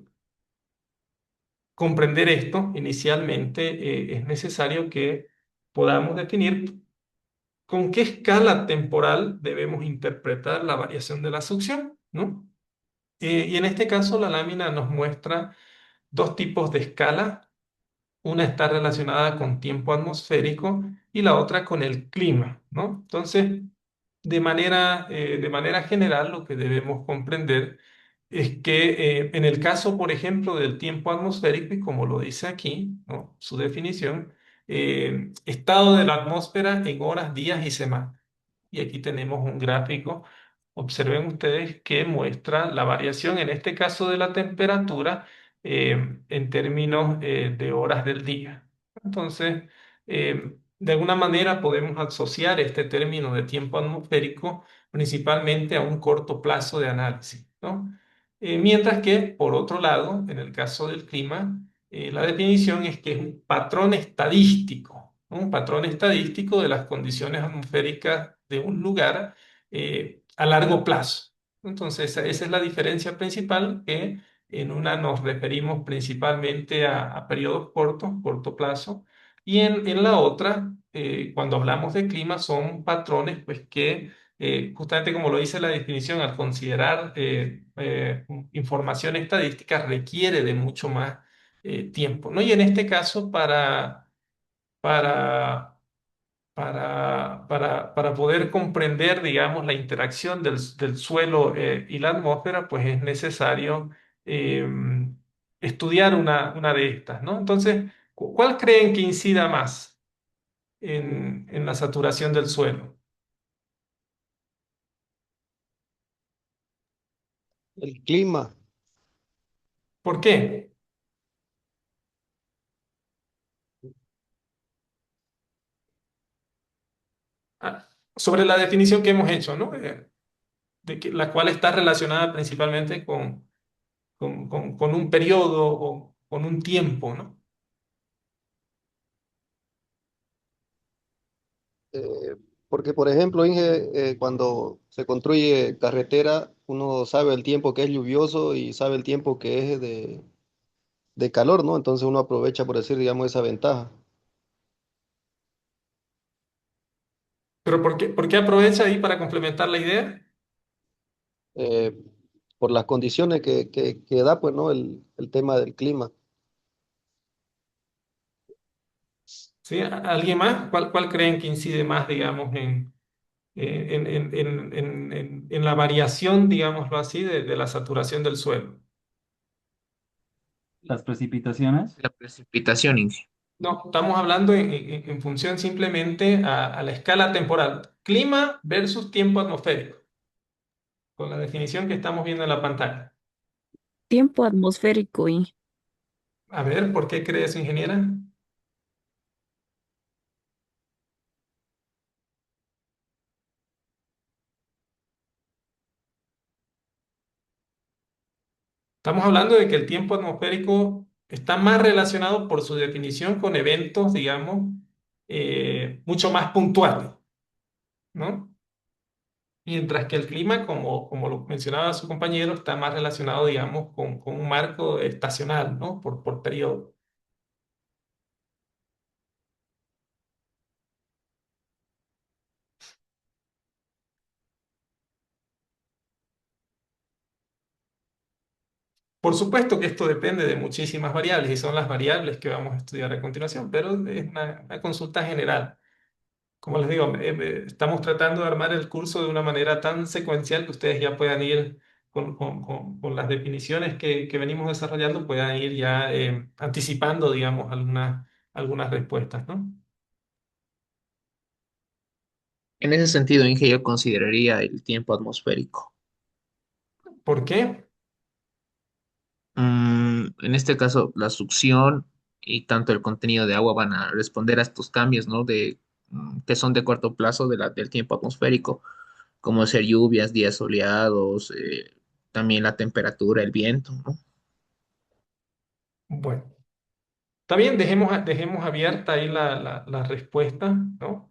comprender esto, inicialmente es necesario que podamos definir con qué escala temporal debemos interpretar la variación de la succión, ¿no? Y en este caso, la lámina nos muestra dos tipos de escala. Una está relacionada con tiempo atmosférico y la otra con el clima, ¿no? Entonces, de manera general, lo que debemos comprender es que en el caso, por ejemplo, del tiempo atmosférico, y como lo dice aquí, ¿no? Su definición, estado de la atmósfera en horas, días y semanas. Y aquí tenemos un gráfico. Observen ustedes que muestra la variación, en este caso de la temperatura, en términos de horas del día. Entonces, de alguna manera podemos asociar este término de tiempo atmosférico principalmente a un corto plazo de análisis, ¿no? Mientras que, por otro lado, en el caso del clima, la definición es que es un patrón estadístico, ¿no? Un patrón estadístico de las condiciones atmosféricas de un lugar a largo plazo. Entonces, esa es la diferencia principal, que en una nos referimos principalmente a periodos cortos, corto plazo, y en la otra, cuando hablamos de clima, son patrones pues, que, justamente como lo dice la definición, al considerar información estadística, requiere de mucho más tiempo, ¿no? Y en este caso, para para poder comprender, digamos, la interacción del suelo y la atmósfera, pues es necesario eh, estudiar una de estas, ¿no? Entonces, ¿cuál creen que incida más en la saturación del suelo? El clima. ¿Por qué? Ah, sobre la definición que hemos hecho, ¿no? La cual está relacionada principalmente con un periodo o con un tiempo, ¿no? eh, Porque, por ejemplo, Inge, cuando se construye carretera, uno sabe el tiempo que es lluvioso y sabe el tiempo que es de calor, ¿no? Entonces uno aprovecha, por decir, digamos, esa ventaja. Pero por qué aprovecha ahí para complementar la idea? eh, por las condiciones que da, pues, ¿no? El tema del clima. ¿Sí? ¿Alguien más? ¿Cuál creen que incide más, digamos, en la variación, digámoslo así, de la saturación del suelo? Las precipitaciones. La precipitación, Inge. No, estamos hablando en función simplemente a la escala temporal. Clima versus tiempo atmosférico, con la definición que estamos viendo en la pantalla. Tiempo atmosférico y A ver, ¿por qué crees, ingeniera? Estamos hablando de que el tiempo atmosférico está más relacionado por su definición con eventos, digamos, mucho más puntuales, ¿no? Mientras que el clima, como lo mencionaba su compañero, está más relacionado, digamos, con un marco estacional, ¿no? Por periodo. Por supuesto que esto depende de muchísimas variables y son las variables que vamos a estudiar a continuación, pero es una consulta general. Como les digo, estamos tratando de armar el curso de una manera tan secuencial que ustedes ya puedan ir con las definiciones que venimos desarrollando, puedan ir ya anticipando, digamos, algunas respuestas, ¿no? En ese sentido, Inge, yo consideraría el tiempo atmosférico. ¿Por qué? En este caso, la succión y tanto el contenido de agua van a responder a estos cambios, ¿no? Que son de corto plazo del tiempo atmosférico, como ser lluvias, días soleados, también la temperatura, el viento, ¿no? Bueno, está bien, dejemos abierta ahí la respuesta, ¿no?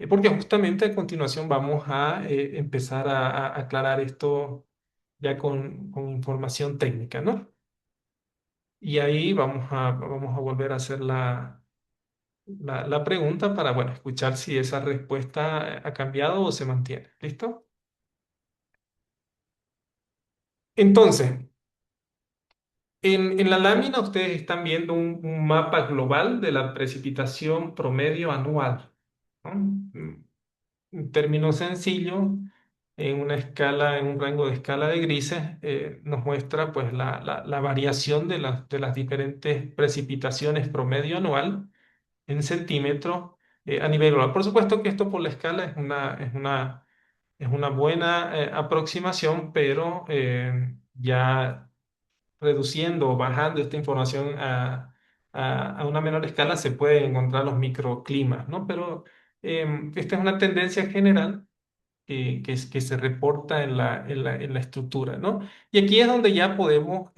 Porque justamente a continuación vamos a empezar a aclarar esto ya con información técnica, ¿no? Y ahí vamos a volver a hacer la pregunta para, bueno, escuchar si esa respuesta ha cambiado o se mantiene. ¿Listo? Entonces, en la lámina ustedes están viendo un mapa global de la precipitación promedio anual, ¿no? En términos sencillos, en una escala, en un rango de escala de grises, nos muestra pues la variación de las diferentes precipitaciones promedio anual en centímetros a nivel global. Por supuesto que esto por la escala es una buena aproximación, pero ya reduciendo o bajando esta información a una menor escala se pueden encontrar los microclimas, ¿no? Pero esta es una tendencia general que se reporta en la estructura, ¿no? Y aquí es donde ya podemos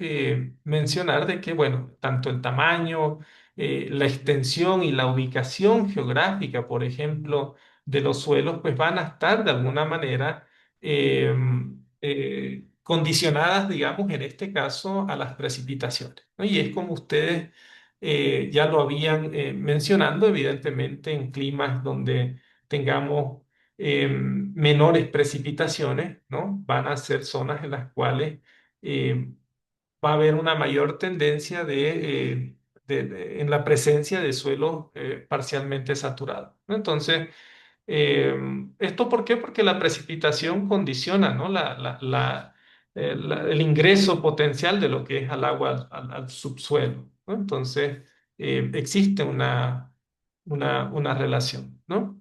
mencionar de que, bueno, tanto el tamaño, la extensión y la ubicación geográfica, por ejemplo, de los suelos, pues van a estar de alguna manera eh, condicionadas, digamos, en este caso, a las precipitaciones, ¿no? Y es como ustedes ya lo habían mencionando, evidentemente, en climas donde tengamos menores precipitaciones, ¿no? Van a ser zonas en las cuales va a haber una mayor tendencia en la presencia de suelos parcialmente saturados, ¿no? Entonces, eh, ¿esto por qué? Porque la precipitación condiciona, ¿no? El ingreso potencial de lo que es al agua, al subsuelo, ¿no? Entonces, existe una relación, ¿no?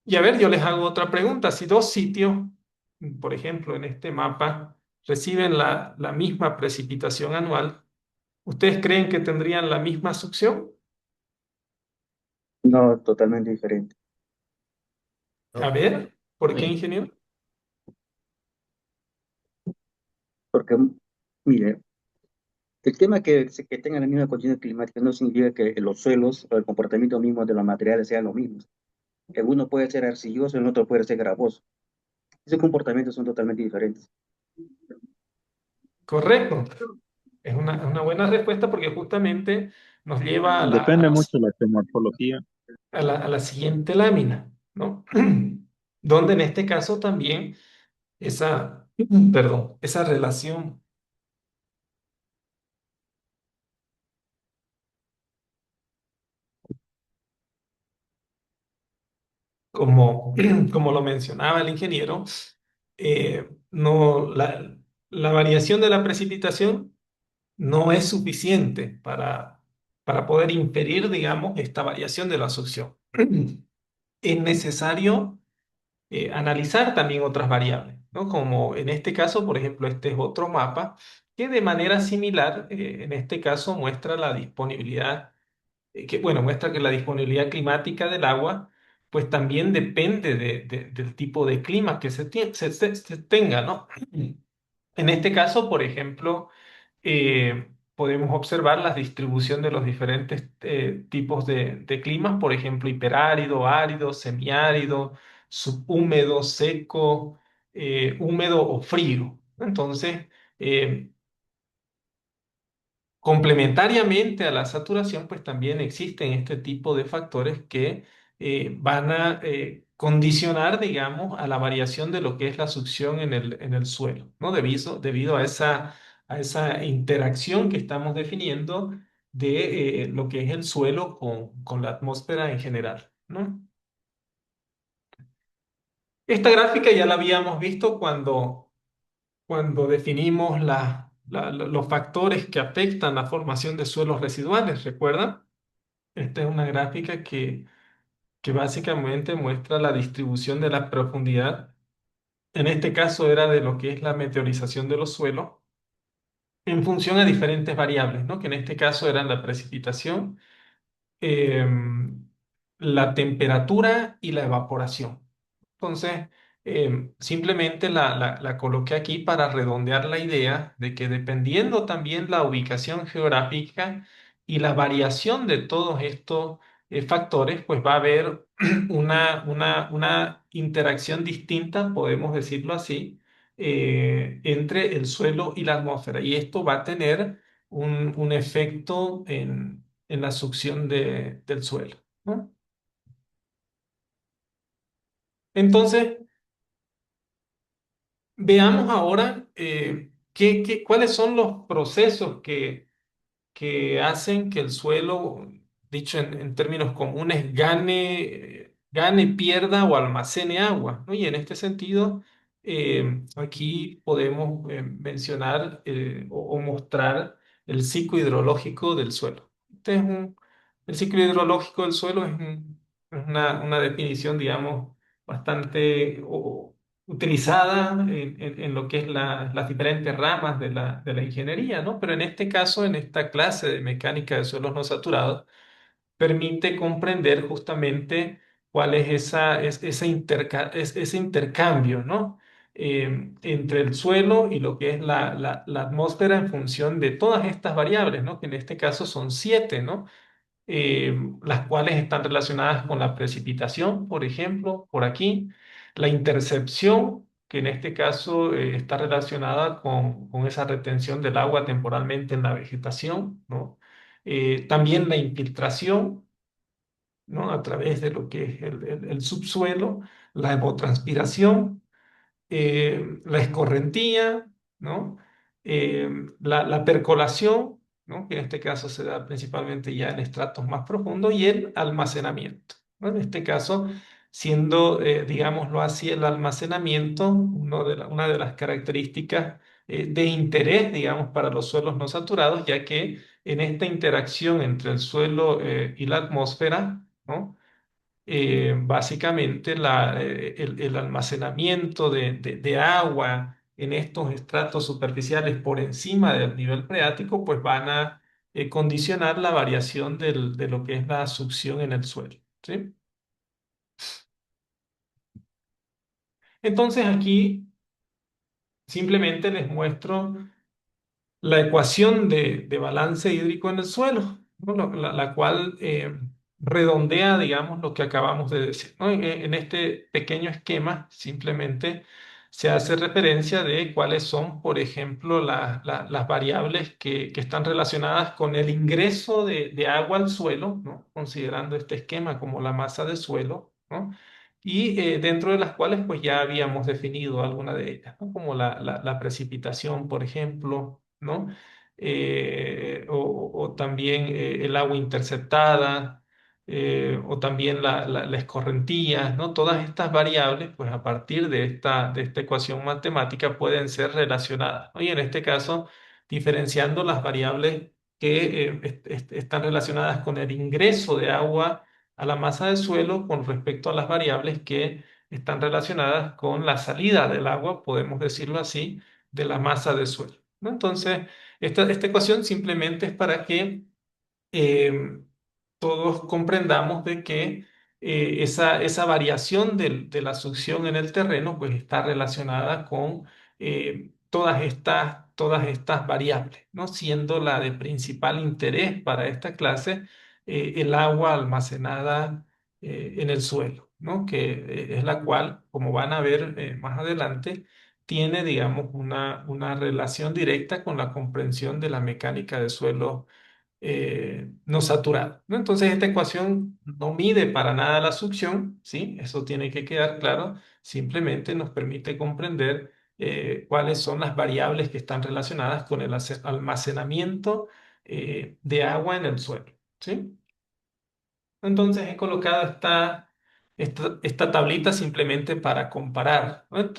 Y a ver, yo les hago otra pregunta. Si dos sitios, por ejemplo, en este mapa, reciben la misma precipitación anual, ¿ustedes creen que tendrían la misma succión? No, totalmente diferente. A ver, ¿por qué, Uy, ingeniero? Porque, mire, el tema que tengan la misma condición climática no significa que los suelos o el comportamiento mismo de los materiales sean los mismos. El uno puede ser arcilloso, el otro puede ser gravoso. Esos comportamientos son totalmente diferentes. Correcto. Es una buena respuesta porque justamente nos lleva a la, a Depende la- mucho de la geomorfología. a la siguiente lámina, ¿no? Donde en este caso también esa, perdón, esa relación como, como lo mencionaba el ingeniero, no, la variación de la precipitación no es suficiente para poder inferir, digamos, esta variación de la succión. Es necesario analizar también otras variables, ¿no? Como en este caso, por ejemplo, este es otro mapa que de manera similar, en este caso, muestra la disponibilidad bueno, muestra que la disponibilidad climática del agua, pues también depende del tipo de clima que se tenga, ¿no? En este caso, por ejemplo, podemos observar la distribución de los diferentes tipos de climas, por ejemplo, hiperárido, árido, semiárido, subhúmedo, seco, húmedo o frío. Entonces, eh, complementariamente a la saturación, pues también existen este tipo de factores que van a condicionar, digamos, a la variación de lo que es la succión en el suelo, ¿no? Debido a esa interacción que estamos definiendo de lo que es el suelo con la atmósfera en general, ¿no? Esta gráfica ya la habíamos visto cuando definimos los factores que afectan la formación de suelos residuales, ¿recuerdan? Esta es una gráfica que básicamente muestra la distribución de la profundidad. En este caso era de lo que es la meteorización de los suelos en función a diferentes variables, ¿no? Que en este caso eran la precipitación, em, la temperatura y la evaporación. Entonces, simplemente la coloqué aquí para redondear la idea de que dependiendo también la ubicación geográfica y la variación de todos estos factores, pues va a haber una interacción distinta, podemos decirlo así, entre el suelo y la atmósfera. Y esto va a tener un efecto en la succión del suelo, ¿no? Entonces, veamos ahora cuáles son los procesos que hacen que el suelo, dicho en términos comunes, gane, pierda o almacene agua, ¿no? Y en este sentido, aquí podemos mencionar o mostrar el ciclo hidrológico del suelo. El ciclo hidrológico del suelo es una definición, digamos, bastante utilizada en lo que es las diferentes ramas de la ingeniería, ¿no? Pero en este caso, en esta clase de mecánica de suelos no saturados, permite comprender justamente cuál es ese intercambio, ¿no? Entre el suelo y lo que es la atmósfera en función de todas estas variables, ¿no? Que en este caso son siete, ¿no? Las cuales están relacionadas con la precipitación, por ejemplo, por aquí, la intercepción, que en este caso está relacionada con esa retención del agua temporalmente en la vegetación, ¿no? También la infiltración, ¿no? A través de lo que es el subsuelo, la evapotranspiración, la escorrentía, ¿no? La percolación, ¿no? Que en este caso se da principalmente ya en estratos más profundos, y el almacenamiento, ¿no? En este caso, siendo, digámoslo así, el almacenamiento una de las características de interés, digamos, para los suelos no saturados, ya que en esta interacción entre el suelo y la atmósfera, ¿no? Básicamente el almacenamiento de agua en estos estratos superficiales por encima del nivel freático, pues van a condicionar la variación de lo que es la succión en el suelo, ¿sí? Entonces aquí simplemente les muestro la ecuación de balance hídrico en el suelo, ¿no? La cual redondea, digamos, lo que acabamos de decir, ¿no? En este pequeño esquema simplemente se hace referencia de cuáles son, por ejemplo, las variables que están relacionadas con el ingreso de agua al suelo, ¿no? Considerando este esquema como la masa de suelo, ¿no? Y dentro de las cuales pues ya habíamos definido alguna de ellas, ¿no? Como la precipitación, por ejemplo, ¿no? O también el agua interceptada, o también las escorrentías, ¿no? Todas estas variables, pues a partir de esta ecuación matemática pueden ser relacionadas, ¿no? Y en este caso, diferenciando las variables que están relacionadas con el ingreso de agua a la masa del suelo con respecto a las variables que están relacionadas con la salida del agua, podemos decirlo así, de la masa del suelo, ¿no? Entonces, esta ecuación simplemente es para que eh, todos comprendamos de que esa variación de la succión en el terreno pues está relacionada con todas estas variables, ¿no? Siendo la de principal interés para esta clase el agua almacenada en el suelo, ¿no? Que es la cual, como van a ver más adelante, tiene, digamos, una relación directa con la comprensión de la mecánica de suelo no saturado, ¿no? Entonces esta ecuación no mide para nada la succión, ¿sí? Eso tiene que quedar claro. Simplemente nos permite comprender cuáles son las variables que están relacionadas con el almacenamiento de agua en el suelo, ¿sí? Entonces he colocado esta tablita simplemente para comparar, ¿no?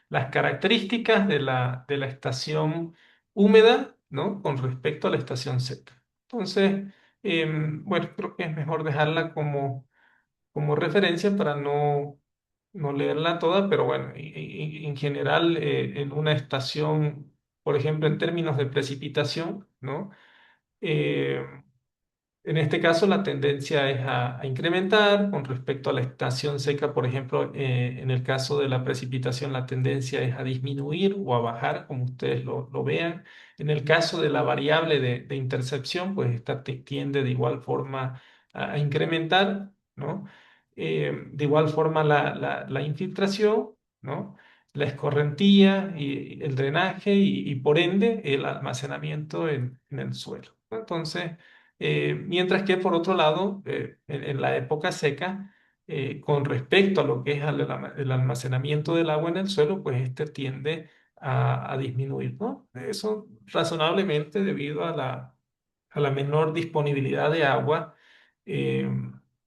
Las características de la estación húmeda, ¿no? Con respecto a la estación seca. Entonces, bueno, creo que es mejor dejarla como referencia para no leerla toda, pero bueno, en general, en una estación, por ejemplo, en términos de precipitación, ¿no? Eh, en este caso, la tendencia es a incrementar con respecto a la estación seca. Por ejemplo, en el caso de la precipitación, la tendencia es a disminuir o a bajar, como ustedes lo vean. En el caso de la variable de intercepción, pues esta tiende de igual forma a incrementar, ¿no? De igual forma, la infiltración, ¿no? La escorrentía y el drenaje y por ende el almacenamiento en el suelo, ¿no? Entonces, mientras que por otro lado, en la época seca, con respecto a lo que es el almacenamiento del agua en el suelo, pues este tiende a disminuir, ¿no? Eso razonablemente debido a la menor disponibilidad de agua eh,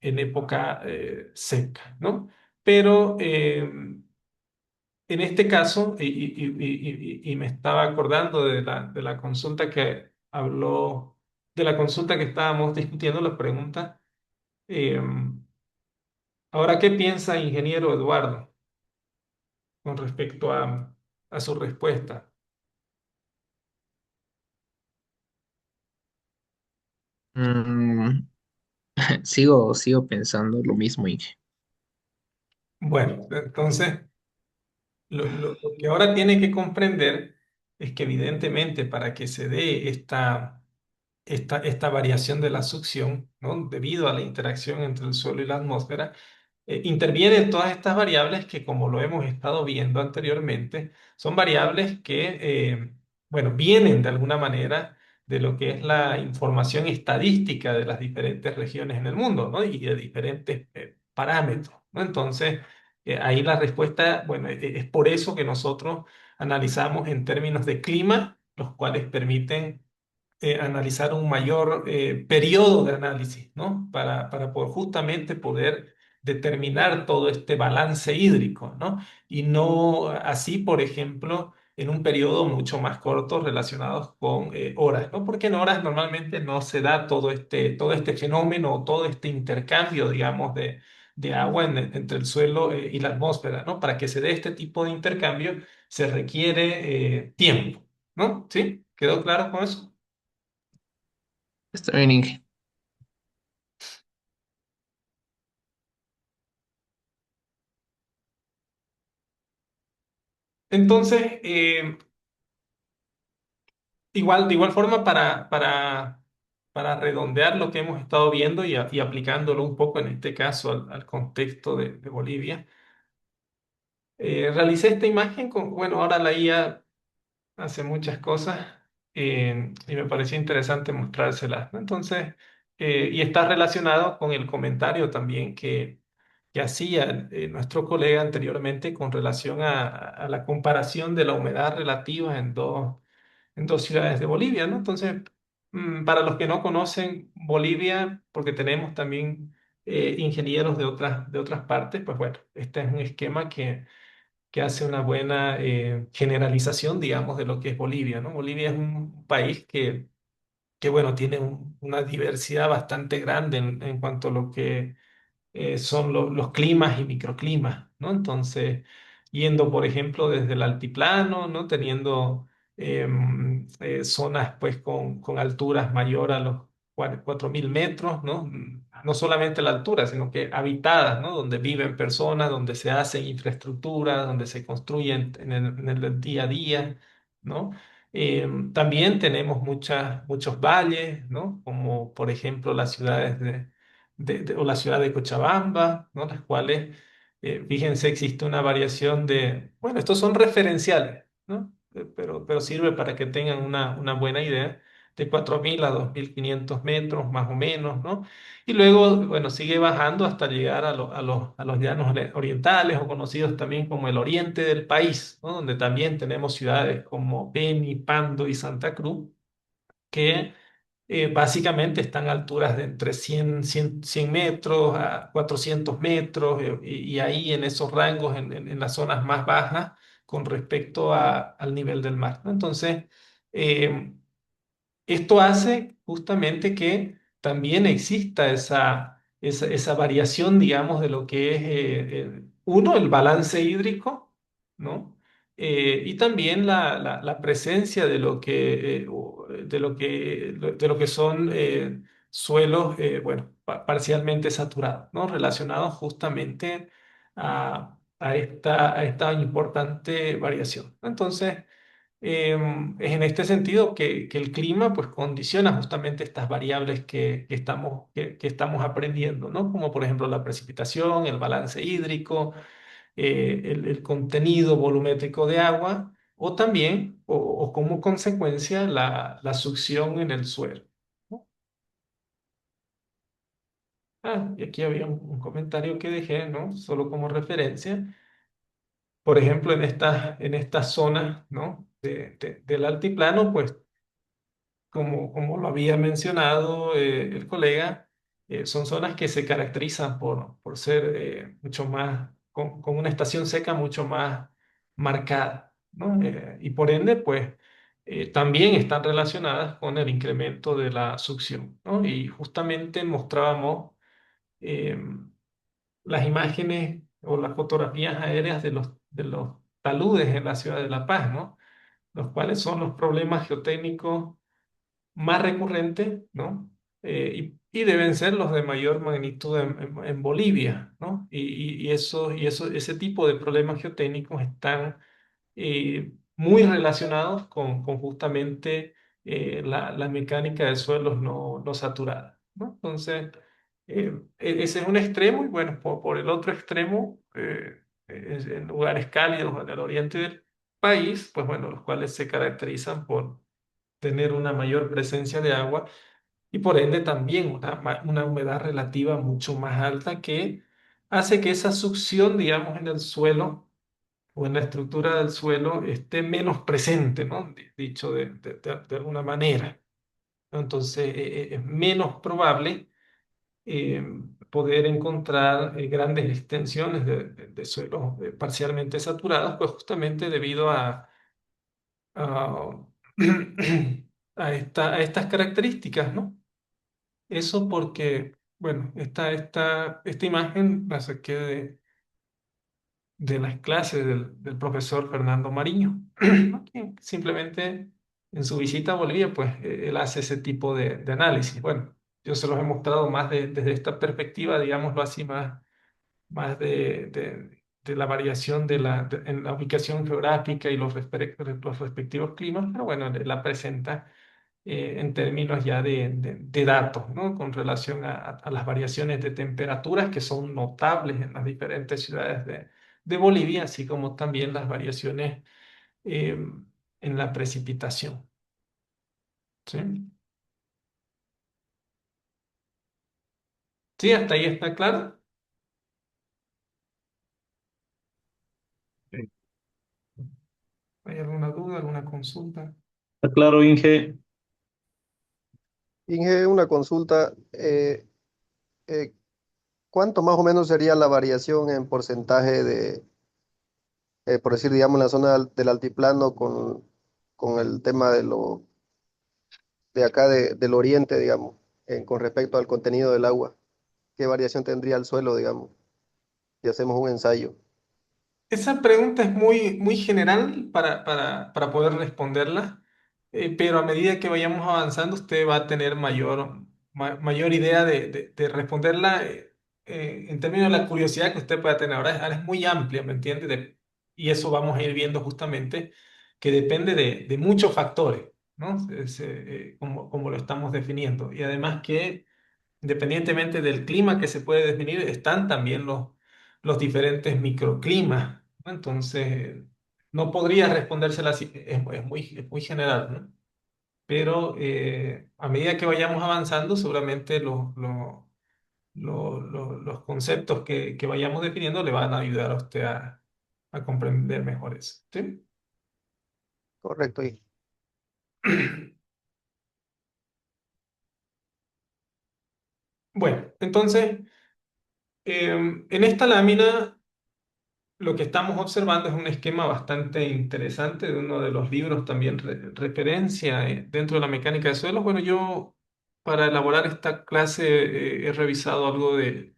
en época seca, ¿no? Pero en este caso, y me estaba acordando de la consulta que habló, de la consulta que estábamos discutiendo, la pregunta, eh, ahora, ¿qué piensa ingeniero Eduardo con respecto a su respuesta? Mm, sigo pensando lo mismo, Inge. Bueno, entonces, lo que ahora tiene que comprender es que evidentemente para que se dé esta variación de la succión, ¿no? Debido a la interacción entre el suelo y la atmósfera, intervienen todas estas variables que, como lo hemos estado viendo anteriormente, son variables que, bueno, vienen de alguna manera de lo que es la información estadística de las diferentes regiones en el mundo, ¿no? Y de diferentes parámetros, ¿no? Entonces, ahí la respuesta, bueno, es por eso que nosotros analizamos en términos de clima, los cuales permiten analizar un mayor periodo de análisis, ¿no? Para poder justamente poder determinar todo este balance hídrico, ¿no? Y no así, por ejemplo, en un periodo mucho más corto relacionados con horas, ¿no? Porque en horas normalmente no se da todo este fenómeno, todo este intercambio, digamos, de agua entre el suelo y la atmósfera, ¿no? Para que se dé este tipo de intercambio se requiere tiempo, ¿no? ¿Sí? ¿Quedó claro con eso? Está bien, Inge. Entonces, de igual forma, para redondear lo que hemos estado viendo y aplicándolo un poco en este caso al contexto de Bolivia, Realicé esta imagen bueno, ahora la IA hace muchas cosas y me pareció interesante mostrárselas, ¿no? Entonces, y está relacionado con el comentario también que hacía nuestro colega anteriormente con relación a la comparación de la humedad relativa en dos ciudades de Bolivia, ¿no? Entonces, para los que no conocen Bolivia, porque tenemos también ingenieros de otras partes, pues bueno, este es un esquema que hace una buena generalización, digamos, de lo que es Bolivia, ¿no? Bolivia es un país que bueno, tiene una diversidad bastante grande en cuanto a lo que son los climas y microclimas, ¿no? Entonces, yendo, por ejemplo, desde el altiplano, ¿no? Teniendo zonas, pues, con alturas mayor a los 4.000 metros, ¿no? No solamente la altura, sino que habitadas, ¿no? Donde viven personas, donde se hace infraestructura, donde se construyen en el día a día, ¿no? También tenemos muchos valles, ¿no? Como, por ejemplo, las ciudades o la ciudad de Cochabamba, ¿no? Las cuales, fíjense, existe una variación bueno, estos son referenciales, ¿no? Pero sirve para que tengan una buena idea, de 4.000 a 2.500 metros, más o menos, ¿no? Y luego, bueno, sigue bajando hasta llegar a los llanos orientales, o conocidos también como el oriente del país, ¿no? Donde también tenemos ciudades como Beni, Pando y Santa Cruz, que básicamente están a alturas de entre 100 metros a 400 metros, y ahí en esos rangos, en las zonas más bajas con respecto al nivel del mar, ¿no? Entonces, eh, esto hace justamente que también exista esa variación, digamos, de lo que es, uno, el balance hídrico, ¿no? Y también la presencia de lo de lo que son suelos, bueno, parcialmente saturados, ¿no? Relacionados justamente a esta importante variación. Entonces, es en este sentido que el clima pues condiciona justamente estas variables que estamos aprendiendo, ¿no? Como por ejemplo la precipitación, el balance hídrico, el contenido volumétrico de agua, o también, o como consecuencia, la succión en el suelo, ¿no? Y aquí había un comentario que dejé, ¿no? Solo como referencia. Por ejemplo, en estas zonas, ¿no? Del altiplano, pues como lo había mencionado el colega, son zonas que se caracterizan por ser mucho más, con una estación seca mucho más marcada, ¿no? Y por ende, pues también están relacionadas con el incremento de la succión, ¿no? Y justamente mostrábamos eh, las imágenes o las fotografías aéreas de los taludes en la ciudad de La Paz, ¿no? Los cuales son los problemas geotécnicos más recurrentes, ¿no? Y deben ser los de mayor magnitud en Bolivia, ¿no? Ese tipo de problemas geotécnicos están muy relacionados con justamente la mecánica de suelos no saturada, ¿no? Entonces, ese es un extremo, y bueno, por el otro extremo, en lugares cálidos en el oriente del país, pues bueno, los cuales se caracterizan por tener una mayor presencia de agua y por ende también una humedad relativa mucho más alta, que hace que esa succión, digamos, en el suelo o en la estructura del suelo esté menos presente, ¿no? Dicho de alguna manera, ¿no? Entonces, es menos probable eh, poder encontrar grandes extensiones de suelos parcialmente saturados, pues justamente debido a, a estas características, ¿no? Eso porque, bueno, esta imagen la saqué de las clases del profesor Fernando Mariño, ¿no? Que simplemente en su visita a Bolivia, pues él hace ese tipo de análisis. Bueno, yo se los he mostrado más desde esta perspectiva, digámoslo así, más de la variación en la ubicación geográfica y los respectivos climas, pero bueno, él la presenta en términos ya de datos, ¿no? Con relación a las variaciones de temperaturas que son notables en las diferentes ciudades de Bolivia, así como también las variaciones eh, en la precipitación. ¿Sí? ¿Sí? ¿Hasta ahí está claro? Sí. ¿Hay alguna duda, alguna consulta? Está claro, Inge. Inge, una consulta. Eh, ¿Cuánto más o menos sería la variación en porcentaje de, por decir, digamos, la zona del altiplano con el tema de acá del oriente, digamos, con respecto al contenido del agua? ¿Qué variación tendría el suelo, digamos, si hacemos un ensayo? Esa pregunta es muy general para poder responderla, pero a medida que vayamos avanzando, usted va a tener mayor idea de responderla en términos de la curiosidad que usted pueda tener. Ahora es muy amplia, ¿me entiende? Y eso vamos a ir viendo justamente que depende de muchos factores, ¿no? Como lo estamos definiendo. Y además que independientemente del clima que se puede definir, están también los diferentes microclimas, ¿no? Entonces, no podría respondérsela así, es muy general, ¿no? Pero a medida que vayamos avanzando, seguramente los conceptos que vayamos definiendo le van a ayudar a usted a comprender mejor eso, ¿sí? Correcto, Inge. Bueno, entonces, en esta lámina lo que estamos observando es un esquema bastante interesante de uno de los libros también referencia dentro de la mecánica de suelos. Bueno, yo para elaborar esta clase he revisado algo de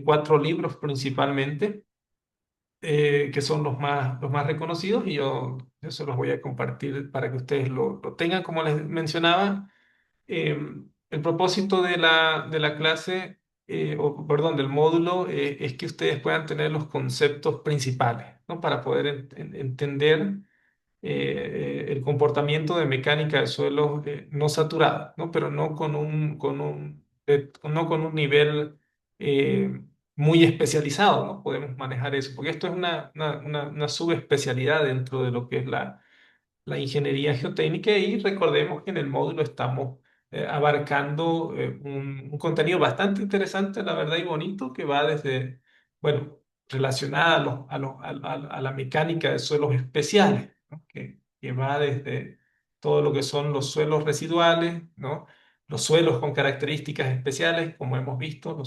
cuatro libros principalmente, que son los más reconocidos y yo se los voy a compartir para que ustedes lo tengan. Como les mencionaba, eh, el propósito de la clase, o perdón, del módulo, es que ustedes puedan tener los conceptos principales, ¿no? Para poder entender el comportamiento de mecánica de suelos no saturada, ¿no? Pero no no con un nivel muy especializado, ¿no? Podemos manejar eso, porque esto es una subespecialidad dentro de lo que es la ingeniería geotécnica y recordemos que en el módulo estamos abarcando un contenido bastante interesante, la verdad, y bonito, que va desde, bueno, relacionada a la mecánica de suelos especiales, ¿no? Que va desde todo lo que son los suelos residuales, ¿no? Los suelos con características especiales, como hemos visto,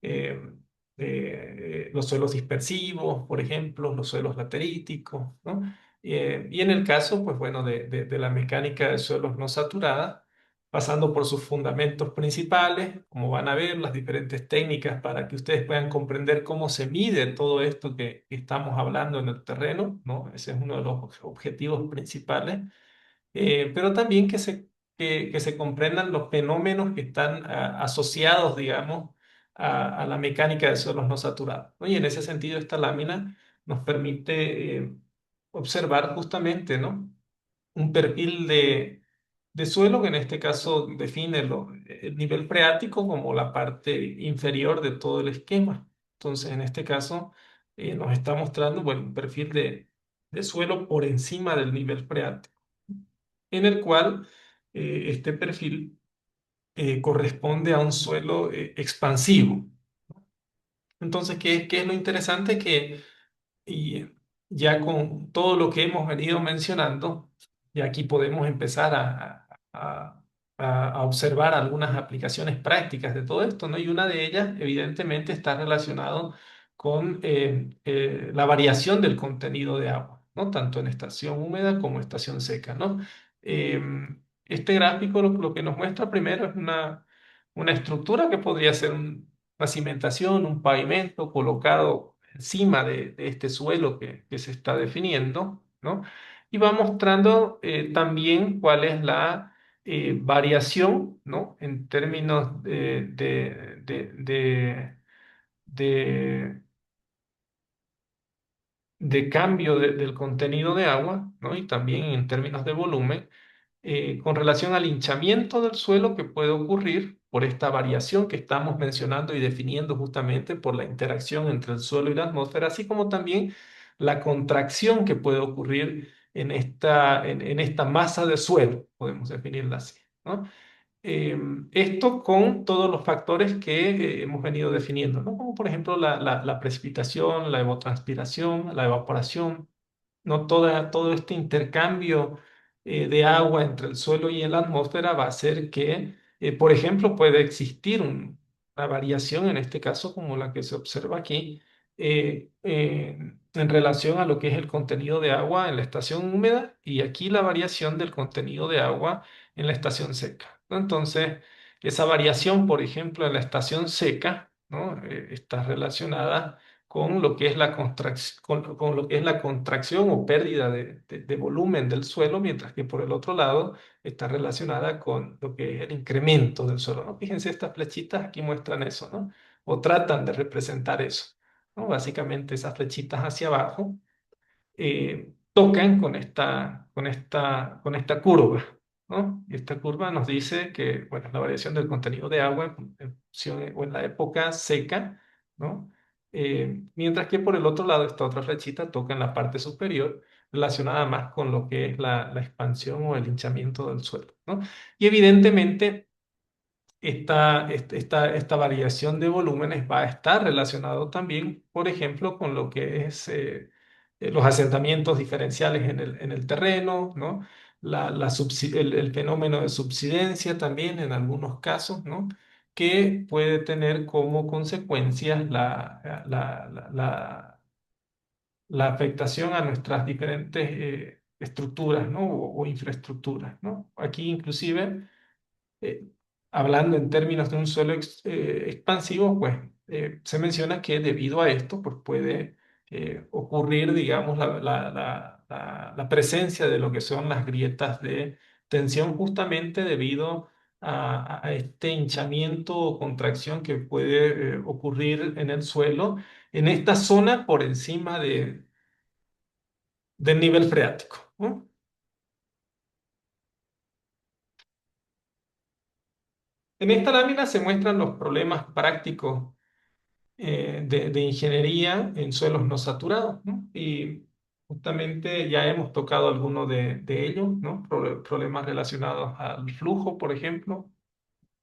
eh, los suelos dispersivos, por ejemplo, los suelos lateríticos, ¿no? Y en el caso, pues bueno, de la mecánica de suelos no saturada, pasando por sus fundamentos principales, como van a ver, las diferentes técnicas para que ustedes puedan comprender cómo se mide todo esto que estamos hablando en el terreno, ¿no? Ese es uno de los objetivos principales, pero también que se comprendan los fenómenos que están asociados, digamos, a la mecánica de suelos no saturados, ¿no? Y en ese sentido, esta lámina nos permite observar justamente, ¿no? Un perfil de suelo que en este caso define el nivel freático como la parte inferior de todo el esquema. Entonces, en este caso, nos está mostrando, bueno, un perfil de suelo por encima del nivel freático, en el cual este perfil corresponde a un suelo expansivo. Entonces, ¿qué es lo interesante? Que y ya con todo lo que hemos venido mencionando, y aquí podemos empezar a observar algunas aplicaciones prácticas de todo esto, ¿no? Y una de ellas, evidentemente, está relacionado con la variación del contenido de agua, ¿no? Tanto en estación húmeda como estación seca, ¿no? Este gráfico lo que nos muestra primero es una estructura que podría ser una cimentación, un pavimento colocado encima de este suelo que se está definiendo, ¿no? Y va mostrando también cuál es la variación, ¿no? En términos de, de cambio del contenido de agua, ¿no? Y también en términos de volumen, con relación al hinchamiento del suelo que puede ocurrir, por esta variación que estamos mencionando y definiendo justamente por la interacción entre el suelo y la atmósfera, así como también la contracción que puede ocurrir en esta masa de suelo, podemos definirla así, ¿no? Esto con todos los factores que hemos venido definiendo, ¿no? Como por ejemplo la precipitación, la evapotranspiración, la evaporación, no todo este intercambio de agua entre el suelo y la atmósfera va a hacer que, por ejemplo, puede existir una variación, en este caso como la que se observa aquí, en relación a lo que es el contenido de agua en la estación húmeda y aquí la variación del contenido de agua en la estación seca, ¿no? Entonces, esa variación, por ejemplo, en la estación seca, ¿no? Está relacionada con lo que es con lo que es la contracción o pérdida de volumen del suelo, mientras que por el otro lado está relacionada con lo que es el incremento del suelo, ¿no? Fíjense, estas flechitas aquí muestran eso, ¿no? O tratan de representar eso, ¿no? Básicamente esas flechitas hacia abajo tocan con esta curva, ¿no? Y esta curva nos dice que, bueno, la variación del contenido de agua en función o en la época seca, ¿no? Mientras que por el otro lado, esta otra flechita toca en la parte superior, relacionada más con lo que es la expansión o el hinchamiento del suelo, ¿no? Y evidentemente, esta variación de volúmenes va a estar relacionado también, por ejemplo, con lo que es los asentamientos diferenciales en el terreno, ¿no? El fenómeno de subsidencia también en algunos casos, ¿no? Que puede tener como consecuencias la afectación a nuestras diferentes estructuras, ¿no? O infraestructuras, ¿no? Aquí inclusive eh, hablando en términos de un suelo expansivo, pues se menciona que debido a esto, pues puede ocurrir, digamos, la presencia de lo que son las grietas de tensión justamente debido a este hinchamiento o contracción que puede ocurrir en el suelo, en esta zona por encima del nivel freático, ¿no? En esta lámina se muestran los problemas prácticos de ingeniería en suelos no saturados, ¿no? Y justamente ya hemos tocado algunos de ellos, ¿no? Problemas relacionados al flujo, por ejemplo,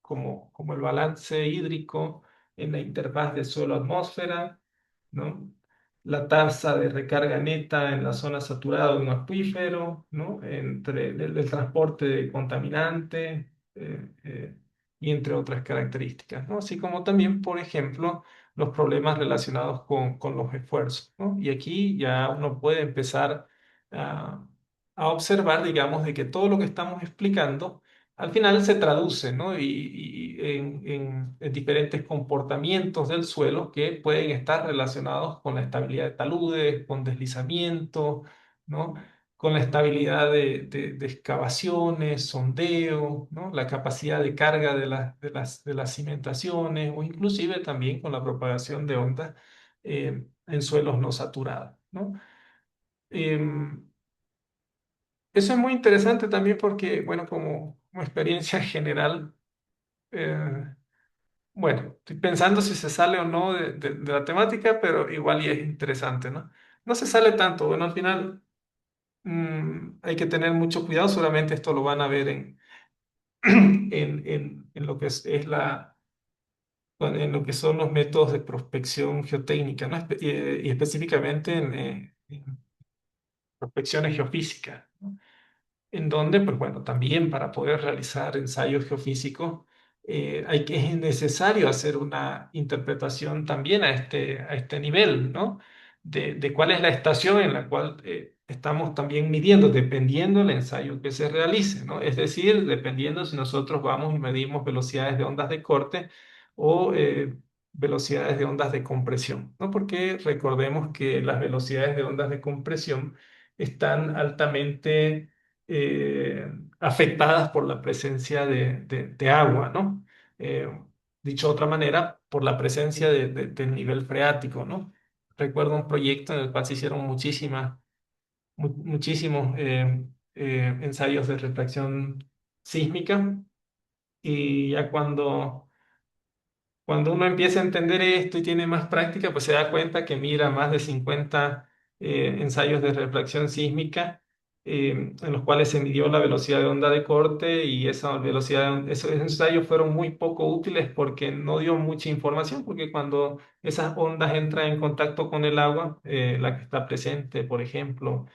como el balance hídrico en la interfaz de suelo-atmósfera, ¿no? La tasa de recarga neta en la zona saturada de un acuífero, ¿no? Entre el transporte de contaminantes y entre otras características, ¿no? Así como también, por ejemplo, los problemas relacionados con los esfuerzos, ¿no? Y aquí ya uno puede empezar a, a observar, digamos, de que todo lo que estamos explicando al final se traduce, ¿no? Y en diferentes comportamientos del suelo que pueden estar relacionados con la estabilidad de taludes, con deslizamiento, ¿no? Con la estabilidad de excavaciones, sondeo, ¿no? La capacidad de carga de las cimentaciones o inclusive también con la propagación de ondas en suelos no saturados, ¿no? Em, Eso es muy interesante también porque, bueno, como experiencia general, eh, bueno, estoy pensando si se sale o no de la temática, pero igual y es interesante, ¿no? No se sale tanto, bueno, al final hay que tener mucho cuidado, solamente esto lo van a ver en lo que en lo que son los métodos de prospección geotécnica, ¿no? Y específicamente en prospecciones geofísicas, ¿no? En donde, pues bueno, también para poder realizar ensayos geofísicos es necesario hacer una interpretación también a este nivel, ¿no? De cuál es la estación en la cual estamos también midiendo, dependiendo del ensayo que se realice, ¿no? Es decir, dependiendo si nosotros vamos y medimos velocidades de ondas de corte o velocidades de ondas de compresión, ¿no? Porque recordemos que las velocidades de ondas de compresión están altamente eh, afectadas por la presencia de agua, ¿no? Eh, Dicho de otra manera, por la presencia del nivel freático, ¿no? Recuerdo un proyecto en el cual se hicieron muchísimos ensayos de refracción sísmica Y ya cuando uno empieza a entender esto y tiene más práctica, pues se da cuenta que mira más de 50 ensayos de refracción sísmica en los cuales se midió la velocidad de onda de corte y esa esos ensayos fueron muy poco útiles porque no dio mucha información, porque cuando esas ondas entran en contacto con el agua, la que está presente, por ejemplo,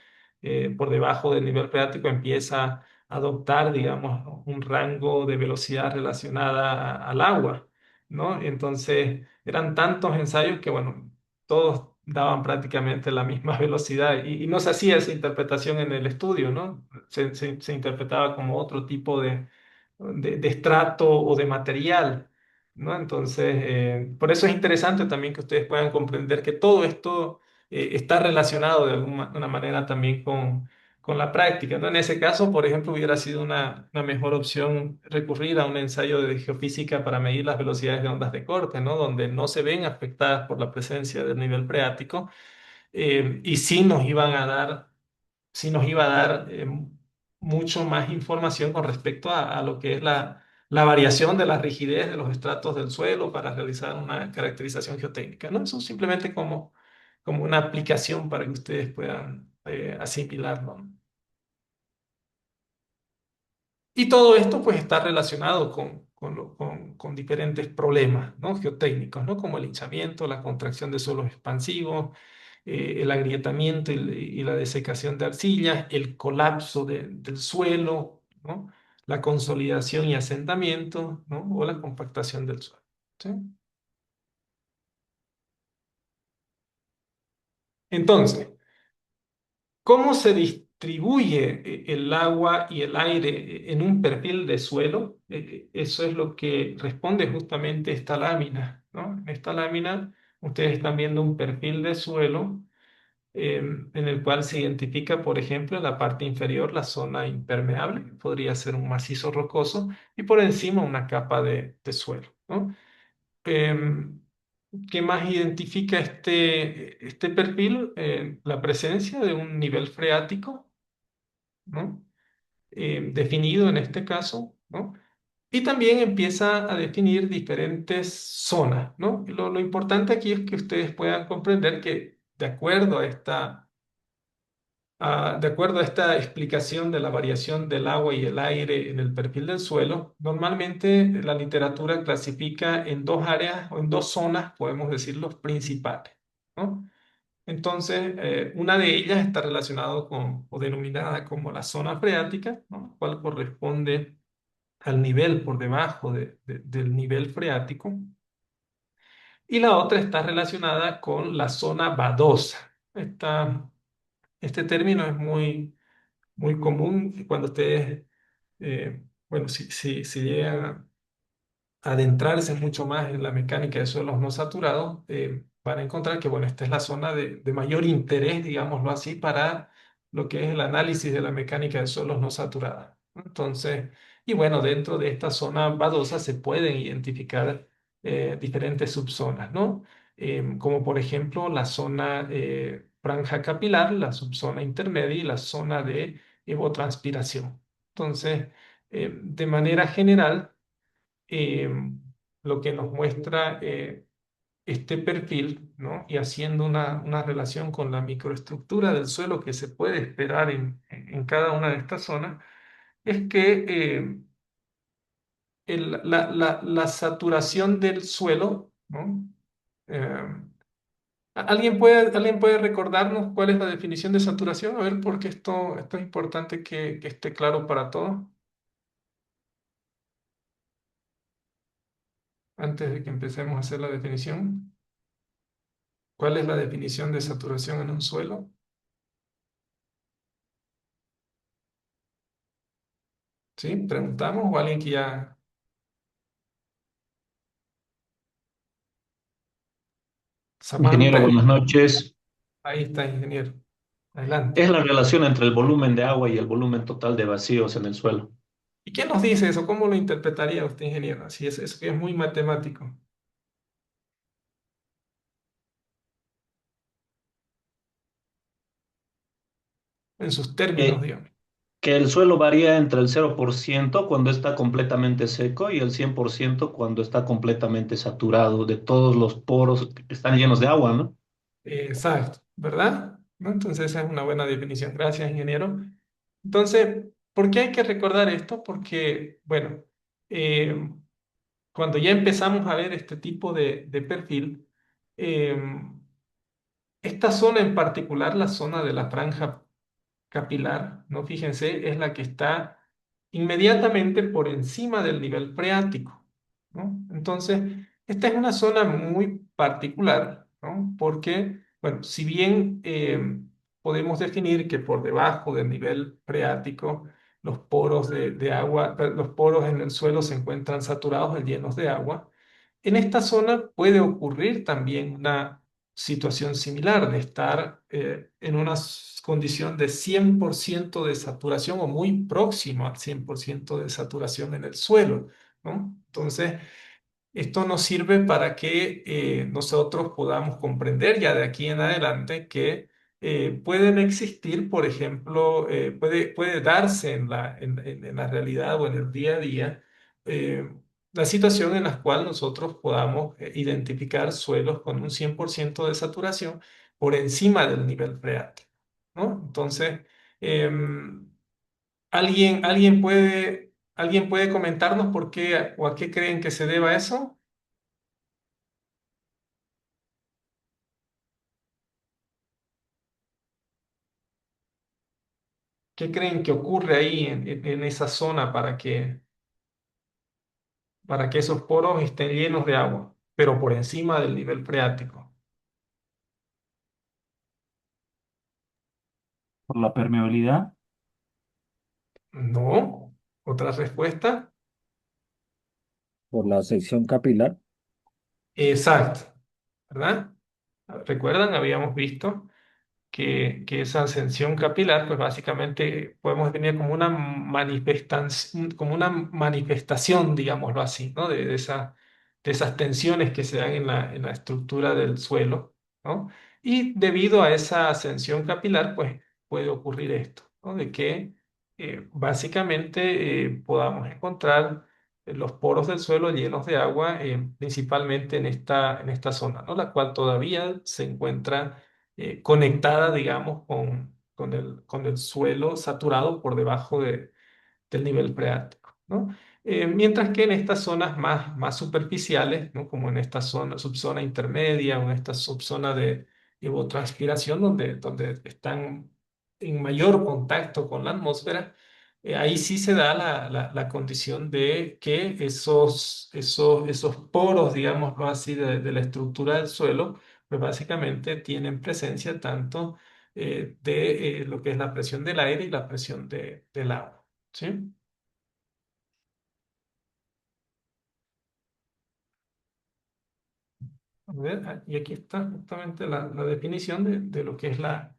por debajo del nivel freático, empieza a adoptar, digamos, un rango de velocidad relacionada al agua. ¿No? Entonces eran tantos ensayos que, bueno, todos daban prácticamente la misma velocidad y no se hacía esa interpretación en el estudio, ¿no? Se interpretaba como otro tipo de estrato o de material, ¿no? Entonces, por eso es interesante también que ustedes puedan comprender que todo esto está relacionado de alguna manera también con la práctica, ¿no? En ese caso, por ejemplo, hubiera sido una mejor opción recurrir a un ensayo de geofísica para medir las velocidades de ondas de corte, ¿no? Donde no se ven afectadas por la presencia del nivel freático y sí nos iba a dar mucho más información con respecto a lo que es la variación de la rigidez de los estratos del suelo para realizar una caracterización geotécnica, ¿no? Eso simplemente como una aplicación para que ustedes puedan asimilarlo, ¿no? Y todo esto pues está relacionado con diferentes problemas, ¿no? Geotécnicos, ¿no? Como el hinchamiento, la contracción de suelos expansivos, el agrietamiento y la desecación de arcillas, el colapso del suelo, ¿no? La consolidación y asentamiento, ¿no? O la compactación del suelo. ¿Sí? Entonces, ¿cómo se distribuye el agua y el aire en un perfil de suelo? Eso es lo que responde justamente esta lámina, ¿no? En esta lámina ustedes están viendo un perfil de suelo en el cual se identifica, por ejemplo, en la parte inferior la zona impermeable, podría ser un macizo rocoso, y por encima una capa de suelo, ¿no? Em, ¿Qué más identifica este perfil? La presencia de un nivel freático, ¿no? Definido en este caso, ¿no? Y también empieza a definir diferentes zonas, ¿no? Lo importante aquí es que ustedes puedan comprender que de acuerdo a esta explicación de la variación del agua y el aire en el perfil del suelo, normalmente la literatura clasifica en dos áreas o en dos zonas, podemos decir, los principales, ¿no? Entonces, una de ellas está relacionada con o denominada como la zona freática, ¿no? Cual corresponde al nivel por debajo del nivel freático. Y la otra está relacionada con la zona badosa. Este término es muy común cuando ustedes, bueno, si llegan adentrarse mucho más en la mecánica de suelos no saturados, van a encontrar que, bueno, esta es la zona de mayor interés, digámoslo así, para lo que es el análisis de la mecánica de suelos no saturados. Entonces, y bueno, dentro de esta zona badosa se pueden identificar diferentes subzonas, ¿no? Como por ejemplo la zona franja capilar, la subzona intermedia y la zona de evotranspiración. Entonces, de manera general, eh, lo que nos muestra este perfil, ¿no? Y haciendo una relación con la microestructura del suelo que se puede esperar en cada una de estas zonas, es que la saturación del suelo, ¿no? Eh, alguien puede recordarnos cuál es la definición de saturación? A ver, porque esto es importante que esté claro para todos antes de que empecemos a hacer la definición. ¿Cuál es la definición de saturación en un suelo? ¿Sí? ¿Preguntamos o alguien que ya... Ingeniero, Samantha, buenas noches. ahí está, ingeniero. Adelante. Es la relación entre el volumen de agua y el volumen total de vacíos en el suelo. ¿Y quién nos dice eso? ¿Cómo lo interpretaría usted, ingeniero? Así es, eso que es muy matemático. En sus términos, Eh, digamos. Que el suelo varía entre el 0% cuando está completamente seco y el 100% cuando está completamente saturado de todos los poros que están llenos de agua, ¿no? Exacto, ¿verdad? ¿No? Entonces esa es una buena definición. Gracias, ingeniero. Entonces, ¿por qué hay que recordar esto? Porque, bueno, eh, cuando ya empezamos a ver este tipo de perfil, eh, esta zona en particular, la zona de la franja capilar, ¿no? Fíjense, es la que está inmediatamente por encima del nivel freático, ¿no? Entonces, esta es una zona muy particular, ¿no? Porque, bueno, si bien podemos definir que por debajo del nivel freático, los poros de agua, los poros en el suelo se encuentran saturados, llenos de agua, en esta zona puede ocurrir también una situación similar de estar en una condición de 100% de saturación o muy próximo al 100% de saturación en el suelo, ¿no? Entonces, esto nos sirve para que nosotros podamos comprender ya de aquí en adelante que pueden existir, por ejemplo, puede darse en la realidad o en el día a día eh, la situación en la cual nosotros podamos identificar suelos con un 100% de saturación por encima del nivel freático, ¿no? Entonces, em, ¿alguien puede comentarnos por qué o a qué creen que se deba eso? ¿Qué creen que ocurre ahí en esa zona para que esos poros estén llenos de agua, pero por encima del nivel freático? Por la permeabilidad. No. ¿Otra respuesta? Por la sección capilar. Exacto, ¿verdad? ¿Recuerdan? Habíamos visto que esa ascensión capilar, pues básicamente podemos definir como una manifestación, digámoslo así, ¿no? De esas tensiones que se dan en la estructura del suelo, ¿no? Y debido a esa ascensión capilar, pues puede ocurrir esto, ¿no? De que básicamente podamos encontrar los poros del suelo llenos de agua, principalmente en esta zona, ¿no? La cual todavía se encuentra conectada, digamos, con el suelo saturado por debajo del nivel freático, ¿no? Mientras que en estas zonas más superficiales, ¿no? Como en esta zona, subzona intermedia o en esta subzona de evotranspiración, donde están en mayor contacto con la atmósfera, ahí sí se da la condición de que esos poros, digamos así, de la estructura del suelo, pues básicamente tienen presencia tanto de lo que es la presión del aire y la presión del agua. ¿Sí? A ver, y aquí está justamente la definición de lo que es la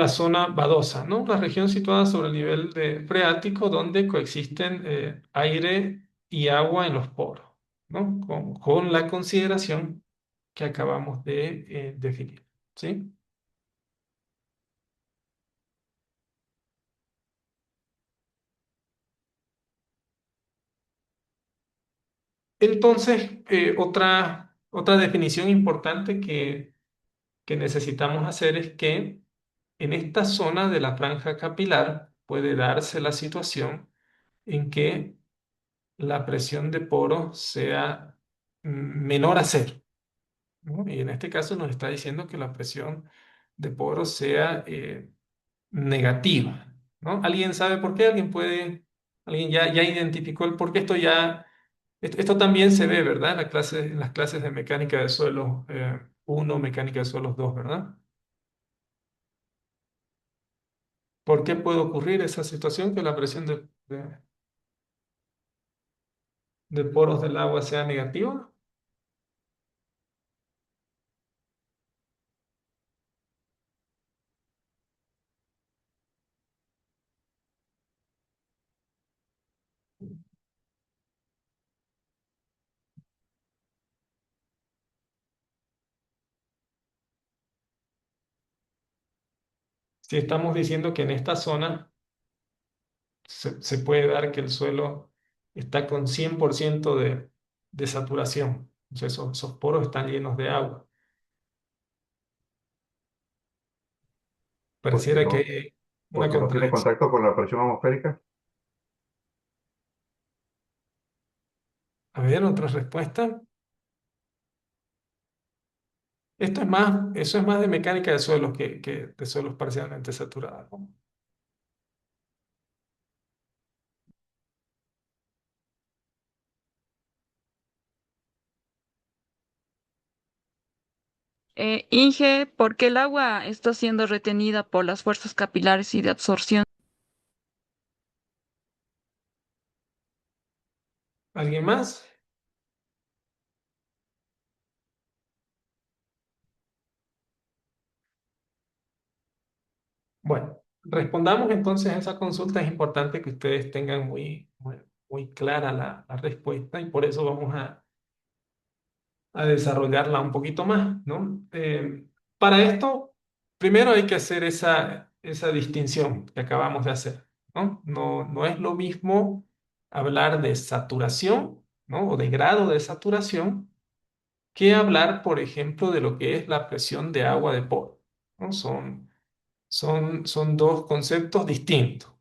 zona badosa, ¿no? La región situada sobre el nivel de freático donde coexisten aire y agua en los poros, ¿no? Con la consideración que acabamos de definir, ¿sí? Entonces, otra definición importante que necesitamos hacer es que en esta zona de la franja capilar puede darse la situación en que la presión de poro sea menor a cero, ¿no? Y en este caso nos está diciendo que la presión de poro sea negativa, ¿no? ¿Alguien sabe por qué? ¿Alguien ya identificó el por qué? Esto también se ve, ¿verdad? En las clases de mecánica de suelo 1, mecánica de suelos 2, ¿verdad? ¿Por qué puede ocurrir esa situación que la presión de poros del agua sea negativa? Si estamos diciendo que en esta zona se puede dar que el suelo está con 100% de saturación. Entonces, esos poros están llenos de agua. Porque Pareciera que no, hay una porque no tiene contradicción. contacto con la presión atmosférica. A ver, otra respuesta. Eso es más de mecánica de suelos que de suelos parcialmente saturados, ¿no? Inge, ¿por qué el agua está siendo retenida por las fuerzas capilares y de absorción? ¿Alguien más? Bueno, respondamos entonces a esa consulta. Es importante que ustedes tengan muy clara la respuesta y por eso vamos a desarrollarla un poquito más, ¿no? Para esto, primero hay que hacer esa distinción que acabamos de hacer, ¿no? No es lo mismo hablar de saturación, ¿no? O de grado de saturación que hablar, por ejemplo, de lo que es la presión de agua de poro, ¿no? Son dos conceptos distintos.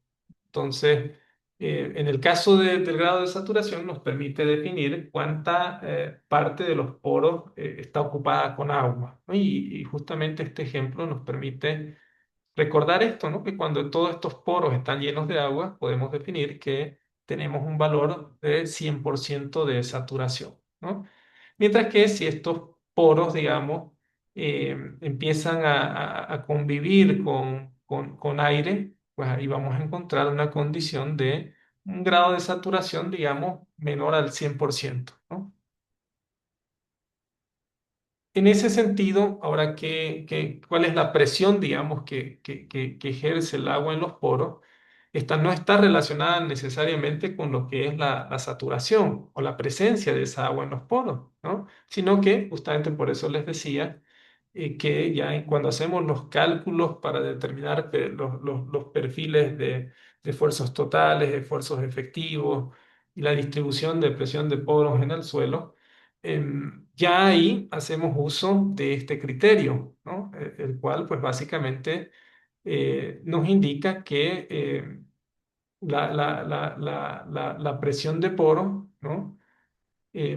Entonces, en el caso del grado de saturación nos permite definir cuánta parte de los poros está ocupada con agua, ¿no? Y justamente este ejemplo nos permite recordar esto, ¿no? Que cuando todos estos poros están llenos de agua, podemos definir que tenemos un valor de 100% de saturación, ¿no? Mientras que si estos poros, digamos, empiezan a convivir con aire, pues ahí vamos a encontrar una condición de un grado de saturación, digamos, menor al 100%, ¿no? En ese sentido, ahora, ¿cuál es la presión, digamos, que ejerce el agua en los poros? Esta no está relacionada necesariamente con lo que es la saturación o la presencia de esa agua en los poros, ¿no? Sino que, justamente por eso les decía, que cuando hacemos los cálculos para determinar los perfiles de esfuerzos totales, esfuerzos efectivos y la distribución de presión de poros en el suelo, ya ahí hacemos uso de este criterio, ¿no? El cual pues básicamente nos indica que la presión de poro, ¿no?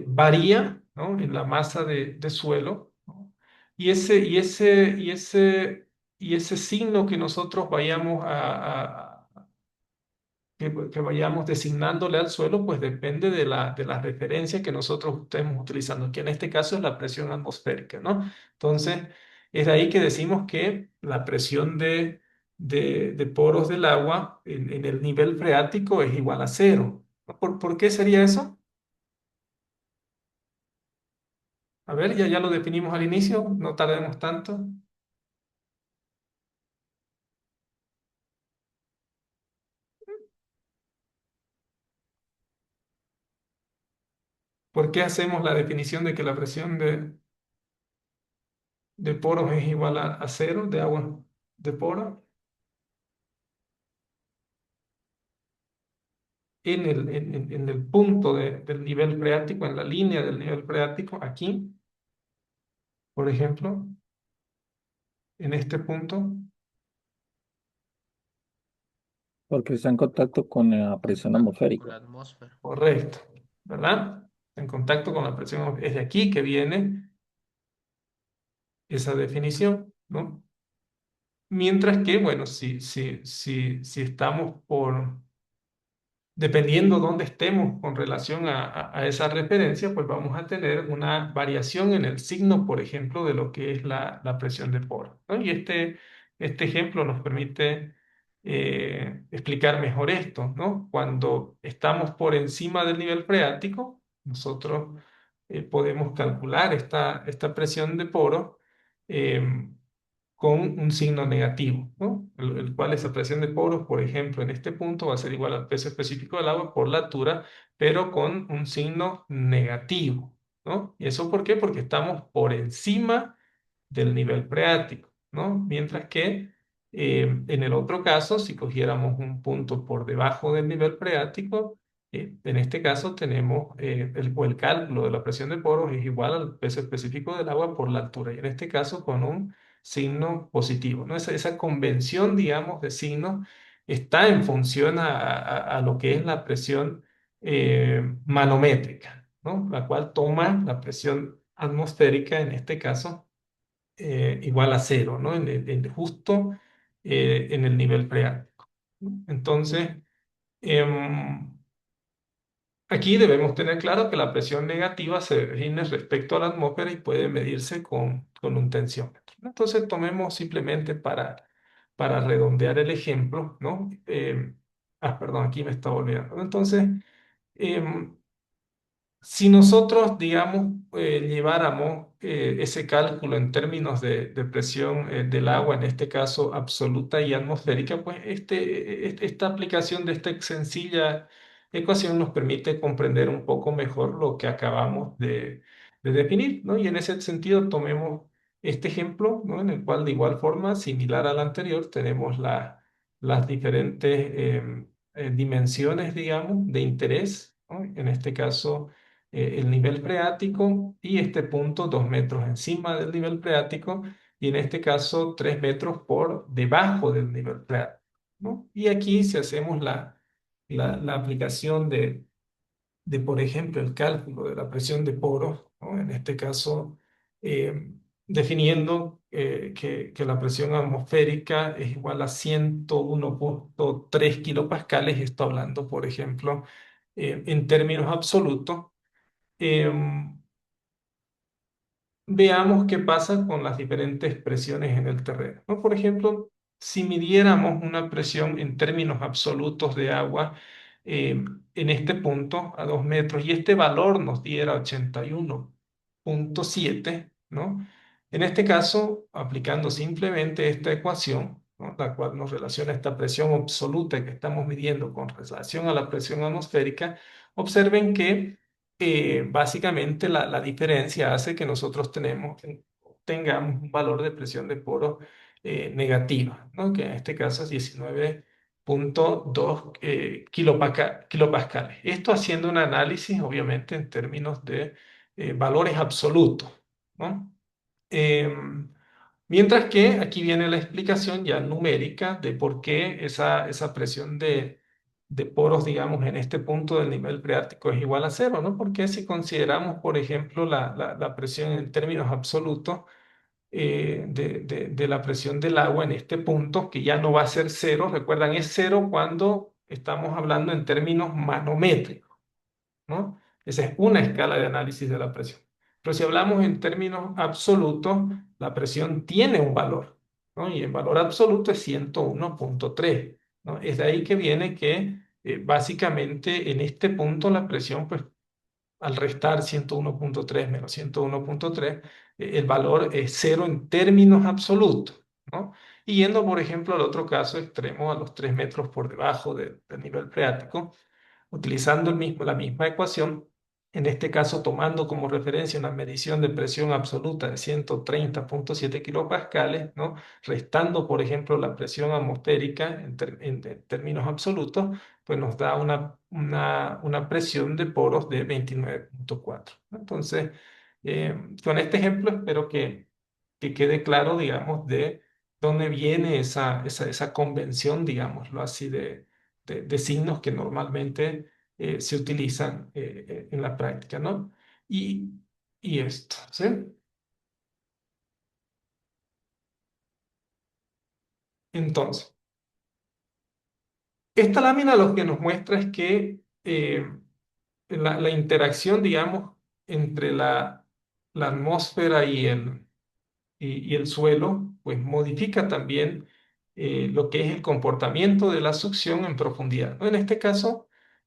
Varía, ¿no? En la masa de suelo, ¿no? Y ese signo que nosotros que vayamos designándole al suelo, pues depende de la referencia que nosotros estemos utilizando, que en este caso es la presión atmosférica, ¿no? Entonces, es de ahí que decimos que la presión de poros del agua en el nivel freático es igual a cero. ¿Por qué sería eso? A ver, ya lo definimos al inicio, no tardemos tanto. ¿Por qué hacemos la definición de que la presión de poros es igual a cero de agua de poro? En el punto del nivel freático, en la línea del nivel freático, aquí, por ejemplo, en este punto, Porque está en contacto con la presión Con atmosférica. la atmósfera. correcto, ¿verdad? En contacto con la presión, es de aquí que viene esa definición, ¿no? Mientras que, bueno, si estamos dependiendo dónde estemos con relación a esa referencia, pues vamos a tener una variación en el signo, por ejemplo, de lo que es la presión de poro, ¿no? Y este ejemplo nos permite explicar mejor esto, ¿no? Cuando estamos por encima del nivel freático, nosotros podemos calcular esta presión de poro con un signo negativo, ¿no? El cual esa presión de poros, por ejemplo, en este punto va a ser igual al peso específico del agua por la altura, pero con un signo negativo, ¿no? ¿Y eso por qué? Porque estamos por encima del nivel freático, ¿no? Mientras que En el otro caso, si cogiéramos un punto por debajo del nivel freático, en este caso tenemos o el cálculo de la presión de poros es igual al peso específico del agua por la altura, y en este caso con un signo positivo, ¿no? Esa convención, digamos, de signos está en función a lo que es la presión manométrica, ¿no? La cual toma la presión atmosférica, en este caso, igual a cero, ¿no? Justo en el nivel freático, ¿no? Entonces, em, aquí debemos tener claro que la presión negativa se define respecto a la atmósfera y puede medirse con un tensiómetro, ¿no? Entonces, tomemos simplemente para redondear el ejemplo, ¿no? Perdón, aquí me estaba olvidando. Entonces, em, si nosotros, digamos, lleváramos ese cálculo en términos de presión del agua, en este caso absoluta y atmosférica, pues esta aplicación de esta sencilla ecuación nos permite comprender un poco mejor lo que acabamos de definir, ¿no? Y en ese sentido, tomemos este ejemplo, ¿no? En el cual, de igual forma, similar al anterior, tenemos las diferentes dimensiones, digamos, de interés, ¿no? En este caso, el nivel freático y este punto 2 metros encima del nivel freático, y en este caso 3 metros por debajo del nivel freático, ¿no? Y aquí, si hacemos la aplicación por ejemplo, el cálculo de la presión de poros, ¿no? En este caso, eh, definiendo que la presión atmosférica es igual a 101,3 kilopascales, esto hablando, por ejemplo, en términos absolutos. em, Veamos qué pasa con las diferentes presiones en el terreno, ¿no? Por ejemplo, si midiéramos una presión en términos absolutos de agua en este punto a 2 metros, y este valor nos diera 81,7, ¿no? En este caso, aplicando simplemente esta ecuación, ¿no? La cual nos relaciona esta presión absoluta que estamos midiendo con relación a la presión atmosférica, observen que básicamente la diferencia hace que nosotros tengamos un valor de presión de poro negativa, ¿no? Que en este caso es 19,2 kilopascales. Esto haciendo un análisis, obviamente, en términos de valores absolutos, ¿no? Em, Mientras que aquí viene la explicación ya numérica de por qué esa presión de poros, digamos, en este punto del nivel freático es igual a cero, ¿no? Porque si consideramos, por ejemplo, la presión en términos absolutos de la presión del agua en este punto, que ya no va a ser cero, recuerdan, es cero cuando estamos hablando en términos manométricos, ¿no? Esa es una escala de análisis de la presión. Pero si hablamos en términos absolutos, la presión tiene un valor, ¿no? Y el valor absoluto es 101,3, ¿no? Es de ahí que viene que básicamente en este punto la presión, pues al restar 101,3 menos 101,3, el valor es cero en términos absolutos, ¿no? Y yendo, por ejemplo, al otro caso extremo, a los 3 metros por debajo del nivel freático, utilizando la misma ecuación, en este caso tomando como referencia una medición de presión absoluta de 130,7 kilopascales, ¿no? Restando, por ejemplo, la presión atmosférica en términos absolutos, pues nos da una presión de poros de 29,4, ¿no? Entonces, con este ejemplo espero que quede claro, digamos, de dónde viene esa convención, digámoslo así, de signos que normalmente se utilizan en la práctica, ¿no? Y, y esto, ¿sí? Entonces, esta lámina lo que nos muestra es que la interacción, digamos, entre la atmósfera y el suelo, pues modifica también lo que es el comportamiento de la succión en profundidad, ¿no? En este caso,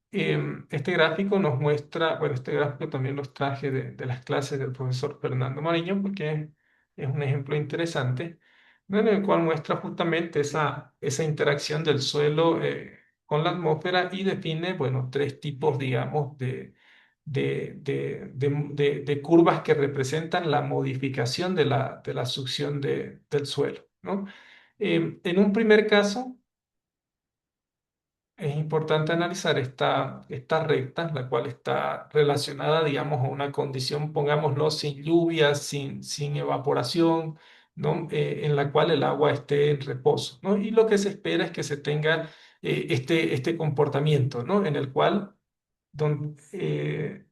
este gráfico nos muestra, bueno, este gráfico también los traje de las clases del profesor Fernando Mariño, porque es un ejemplo interesante, ¿no? En el cual muestra justamente esa interacción del suelo con la atmósfera, y define, bueno, tres tipos, digamos, de curvas que representan la modificación de la succión del suelo, ¿no? En un primer caso, es importante analizar esta recta, la cual está relacionada, digamos, a una condición, pongámoslo, sin lluvia, sin evaporación, ¿no? En la cual el agua esté en reposo, ¿no? Y lo que se espera es que se tenga este comportamiento, ¿no? En el cual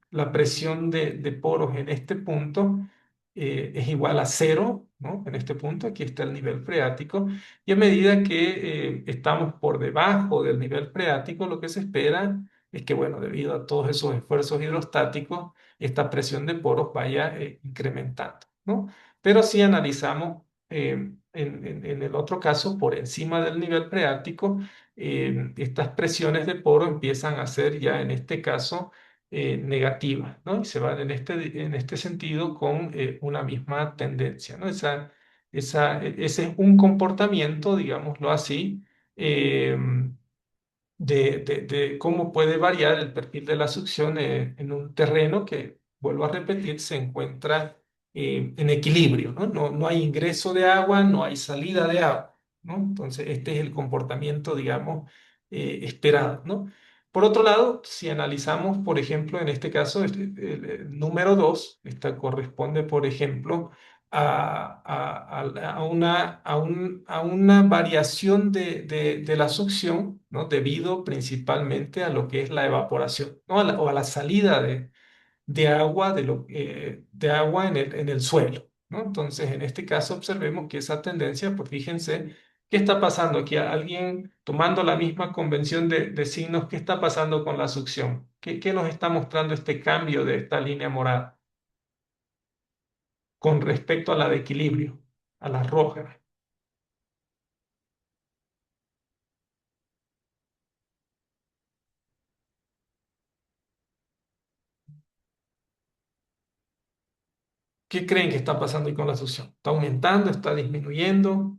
la presión de poros en este punto es igual a cero, ¿no? En este punto, aquí está el nivel freático, y a medida que estamos por debajo del nivel freático, lo que se espera es que, bueno, debido a todos esos esfuerzos hidrostáticos, esta presión de poros vaya incrementando, ¿no? Pero si analizamos en el otro caso, por encima del nivel freático, estas presiones de poro empiezan a ser ya en este caso negativas, ¿no? Y se van en este sentido con una misma tendencia, ¿no? Ese es un comportamiento, digámoslo así, eh, de cómo puede variar el perfil de la succión en un terreno que, vuelvo a repetir, se encuentra en equilibrio, ¿no? No hay ingreso de agua, no hay salida de agua, ¿no? Entonces, este es el comportamiento, digamos, esperado, ¿no? Por otro lado, si analizamos, por ejemplo, en este caso, el número 2, esta corresponde, por ejemplo, a una variación de la succión, ¿no? Debido principalmente a lo que es la evaporación, ¿no? O a la salida de agua, de agua en el suelo, ¿no? Entonces, en este caso, observemos que esa tendencia, pues fíjense, ¿qué está pasando aquí? Alguien tomando la misma convención de signos, ¿qué está pasando con la succión? ¿Qué nos está mostrando este cambio de esta línea morada con respecto a la de equilibrio, a la roja? ¿Qué creen que está pasando ahí con la succión? ¿Está aumentando? ¿Está disminuyendo?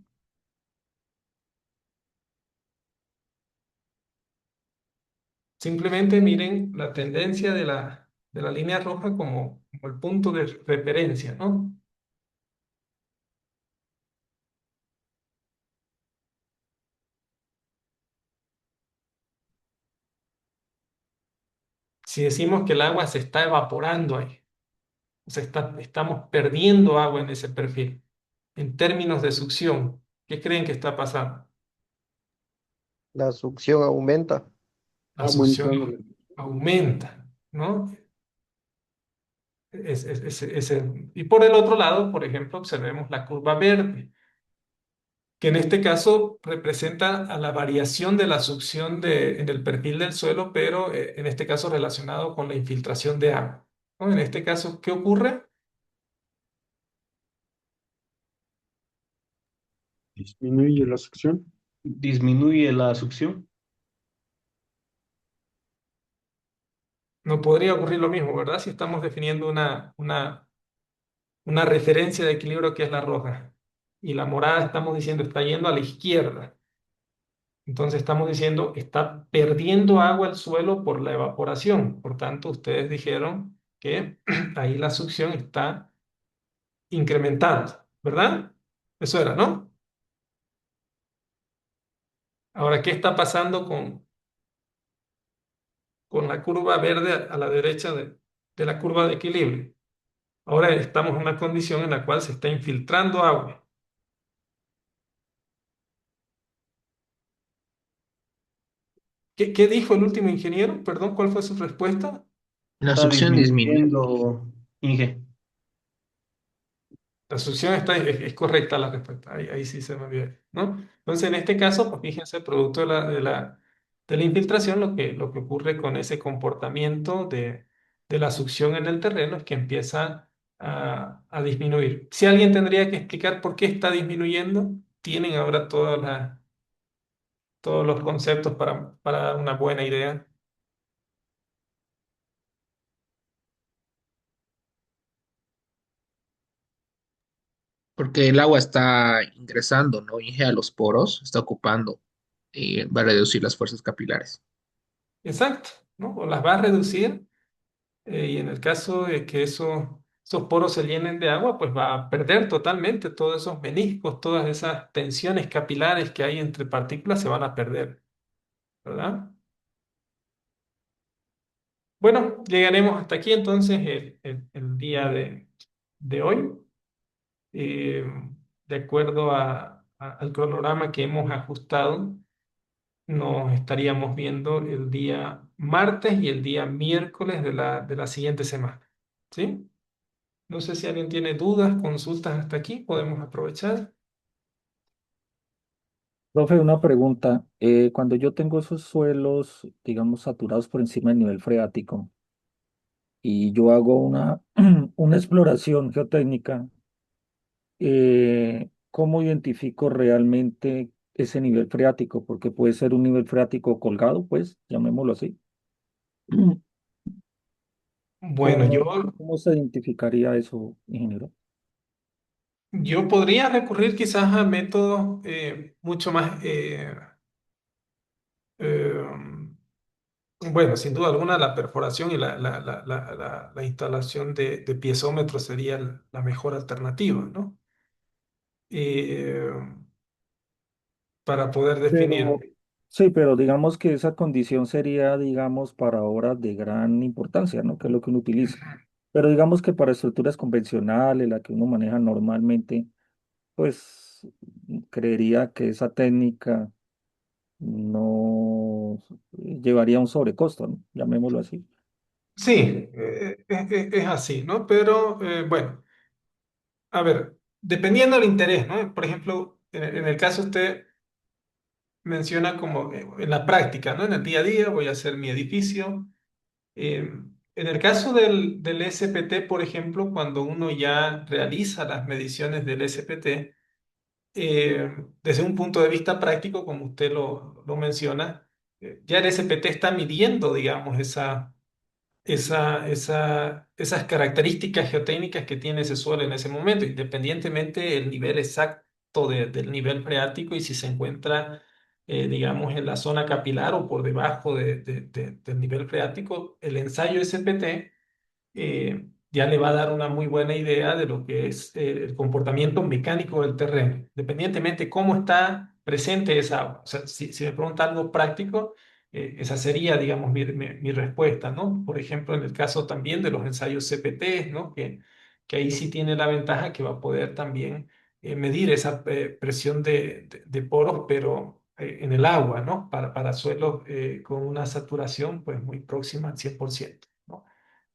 Simplemente miren la tendencia de la línea roja como el punto de referencia, ¿no? Si decimos que el agua se está evaporando ahí, o sea, estamos perdiendo agua en ese perfil, en términos de succión, ¿qué creen que está pasando? La succión aumenta. La succión aumenta, ¿no? Y por el otro lado, por ejemplo, observemos la curva verde, que en este caso representa a la variación de la succión en el perfil del suelo, pero en este caso relacionado con la infiltración de agua, ¿no? En este caso, ¿qué ocurre? Disminuye la succión. Disminuye la succión. No podría ocurrir lo mismo, ¿verdad? Si estamos definiendo una referencia de equilibrio que es la roja y la morada estamos diciendo está yendo a la izquierda. Entonces estamos diciendo está perdiendo agua el suelo por la evaporación. Por tanto, ustedes dijeron que ahí la succión está incrementando, ¿verdad? Eso era, ¿no? Ahora, ¿qué está pasando con la curva verde a la derecha de la curva de equilibrio? Ahora estamos en una condición en la cual se está infiltrando agua. ¿Qué dijo el último ingeniero? Perdón, ¿cuál fue su respuesta? La Está succión disminuye. disminuyendo, Inge. La succión es correcta la respuesta. Ahí sí se me olvidó, ¿no? Entonces, en este caso, pues fíjense, producto de la infiltración, lo que ocurre con ese comportamiento de la succión en el terreno es que empieza a disminuir. Si alguien tendría que explicar por qué está disminuyendo, tienen ahora todos los conceptos para dar una buena idea. Porque el agua está ingresando, ¿no? Inge a los poros, está ocupando y va a reducir las fuerzas capilares. Exacto, ¿no? O las va a reducir. Y en el caso de que eso esos poros se llenen de agua, pues va a perder totalmente todos esos meniscos, todas esas tensiones capilares que hay entre partículas se van a perder, ¿verdad? Bueno, llegaremos hasta aquí entonces el día de hoy. Eh, de acuerdo al cronograma que hemos ajustado, nos estaríamos viendo el día martes y el día miércoles de la siguiente semana. ¿Sí? No sé si alguien tiene dudas, consultas hasta aquí, podemos aprovechar. Profe, una pregunta. Cuando yo tengo esos suelos, digamos, saturados por encima del nivel freático y yo hago una exploración geotécnica, ¿cómo identifico realmente ese nivel freático? Porque puede ser un nivel freático colgado, pues, llamémoslo así. Bueno, ¿Cómo, cómo se identificaría eso, ingeniero? yo podría recurrir quizás a métodos mucho más, eh, bueno, sin duda alguna la perforación y la instalación de piezómetros sería la mejor alternativa, ¿no? Eh, para poder Pero, definir. sí, pero digamos que esa condición sería, digamos, para obras de gran importancia, ¿no? Que es lo que uno utiliza. Pero digamos que para estructuras convencionales, la que uno maneja normalmente, pues creería que esa técnica no llevaría a un sobrecosto, ¿no? Llamémoslo así. Sí, es así, ¿no? Pero bueno, a ver, dependiendo del interés, ¿no? Por ejemplo, en el caso usted menciona como en la práctica, ¿no? En el día a día voy a hacer mi edificio. En el caso del SPT, por ejemplo, cuando uno ya realiza las mediciones del SPT, desde un punto de vista práctico, como usted lo menciona, ya el SPT está midiendo, digamos, esas características geotécnicas que tiene ese suelo en ese momento, independientemente del nivel exacto del nivel freático y si se encuentra, digamos, en la zona capilar o por debajo del nivel freático, el ensayo SPT ya le va a dar una muy buena idea de lo que es el comportamiento mecánico del terreno, independientemente cómo está presente esa agua. O sea, si me pregunta algo práctico, esa sería, digamos, mi respuesta, ¿no? Por ejemplo, en el caso también de los ensayos CPT, ¿no? Que ahí sí tiene la ventaja que va a poder también medir esa presión de poros, pero en el agua, ¿no? Para suelos con una saturación pues muy próxima al 100%, ¿no?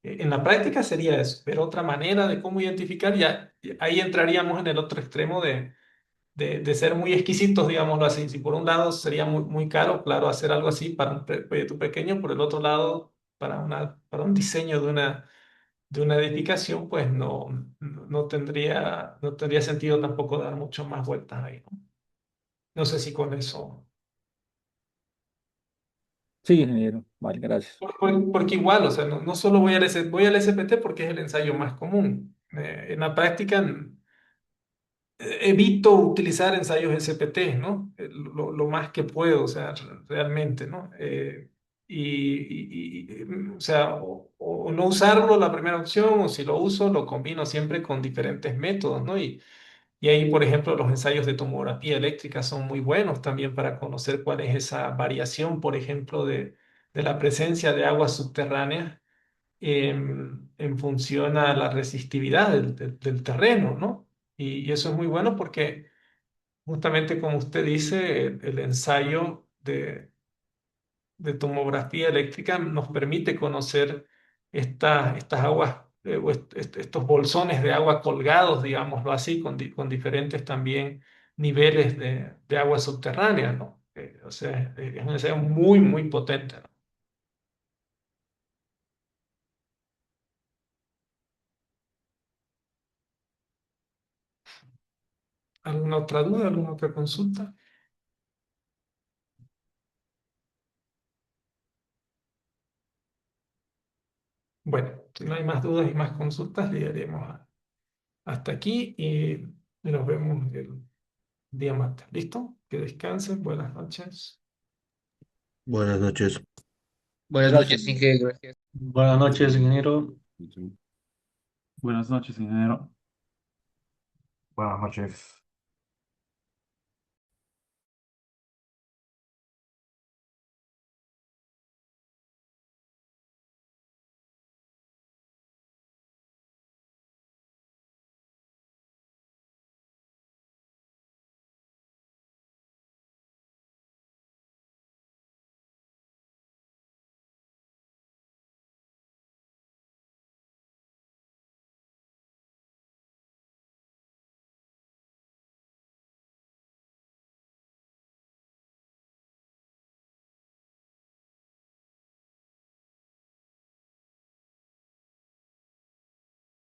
En la práctica sería eso, pero otra manera de cómo identificar, ya ahí entraríamos en el otro extremo de ser muy exquisitos, digámoslo así. Si por un lado sería muy caro, claro, hacer algo así para un proyecto pequeño, por el otro lado, para un diseño de una edificación, pues no tendría sentido tampoco dar mucho más vueltas ahí, ¿no? No sé si con eso. Sí, ingeniero. Vale, gracias. Porque igual, o sea, no solo voy al SPT porque es el ensayo más común. En la práctica evito utilizar ensayos SPT, ¿no? Lo más que puedo, o sea, realmente, ¿no? O sea, o no usarlo la primera opción, o si lo uso, lo combino siempre con diferentes métodos, ¿no? Y ahí, por ejemplo, los ensayos de tomografía eléctrica son muy buenos también para conocer cuál es esa variación, por ejemplo, de la presencia de aguas subterráneas en función a la resistividad del terreno, ¿no? Y eso es muy bueno porque justamente como usted dice, el ensayo de tomografía eléctrica nos permite conocer estas aguas o estos bolsones de agua colgados, digámoslo así, con diferentes también niveles de agua subterránea, ¿no? O sea, es un ensayo muy potente, ¿no? ¿Alguna otra duda, alguna otra consulta? Bueno, si no hay más dudas y más consultas, llegaremos hasta aquí y nos vemos el día martes. ¿Listo? Que descansen. Buenas noches. Buenas noches. Buenas Gracias. noches, Inge, gracias. Buenas noches, ingeniero. Buenas noches, ingeniero. Buenas noches.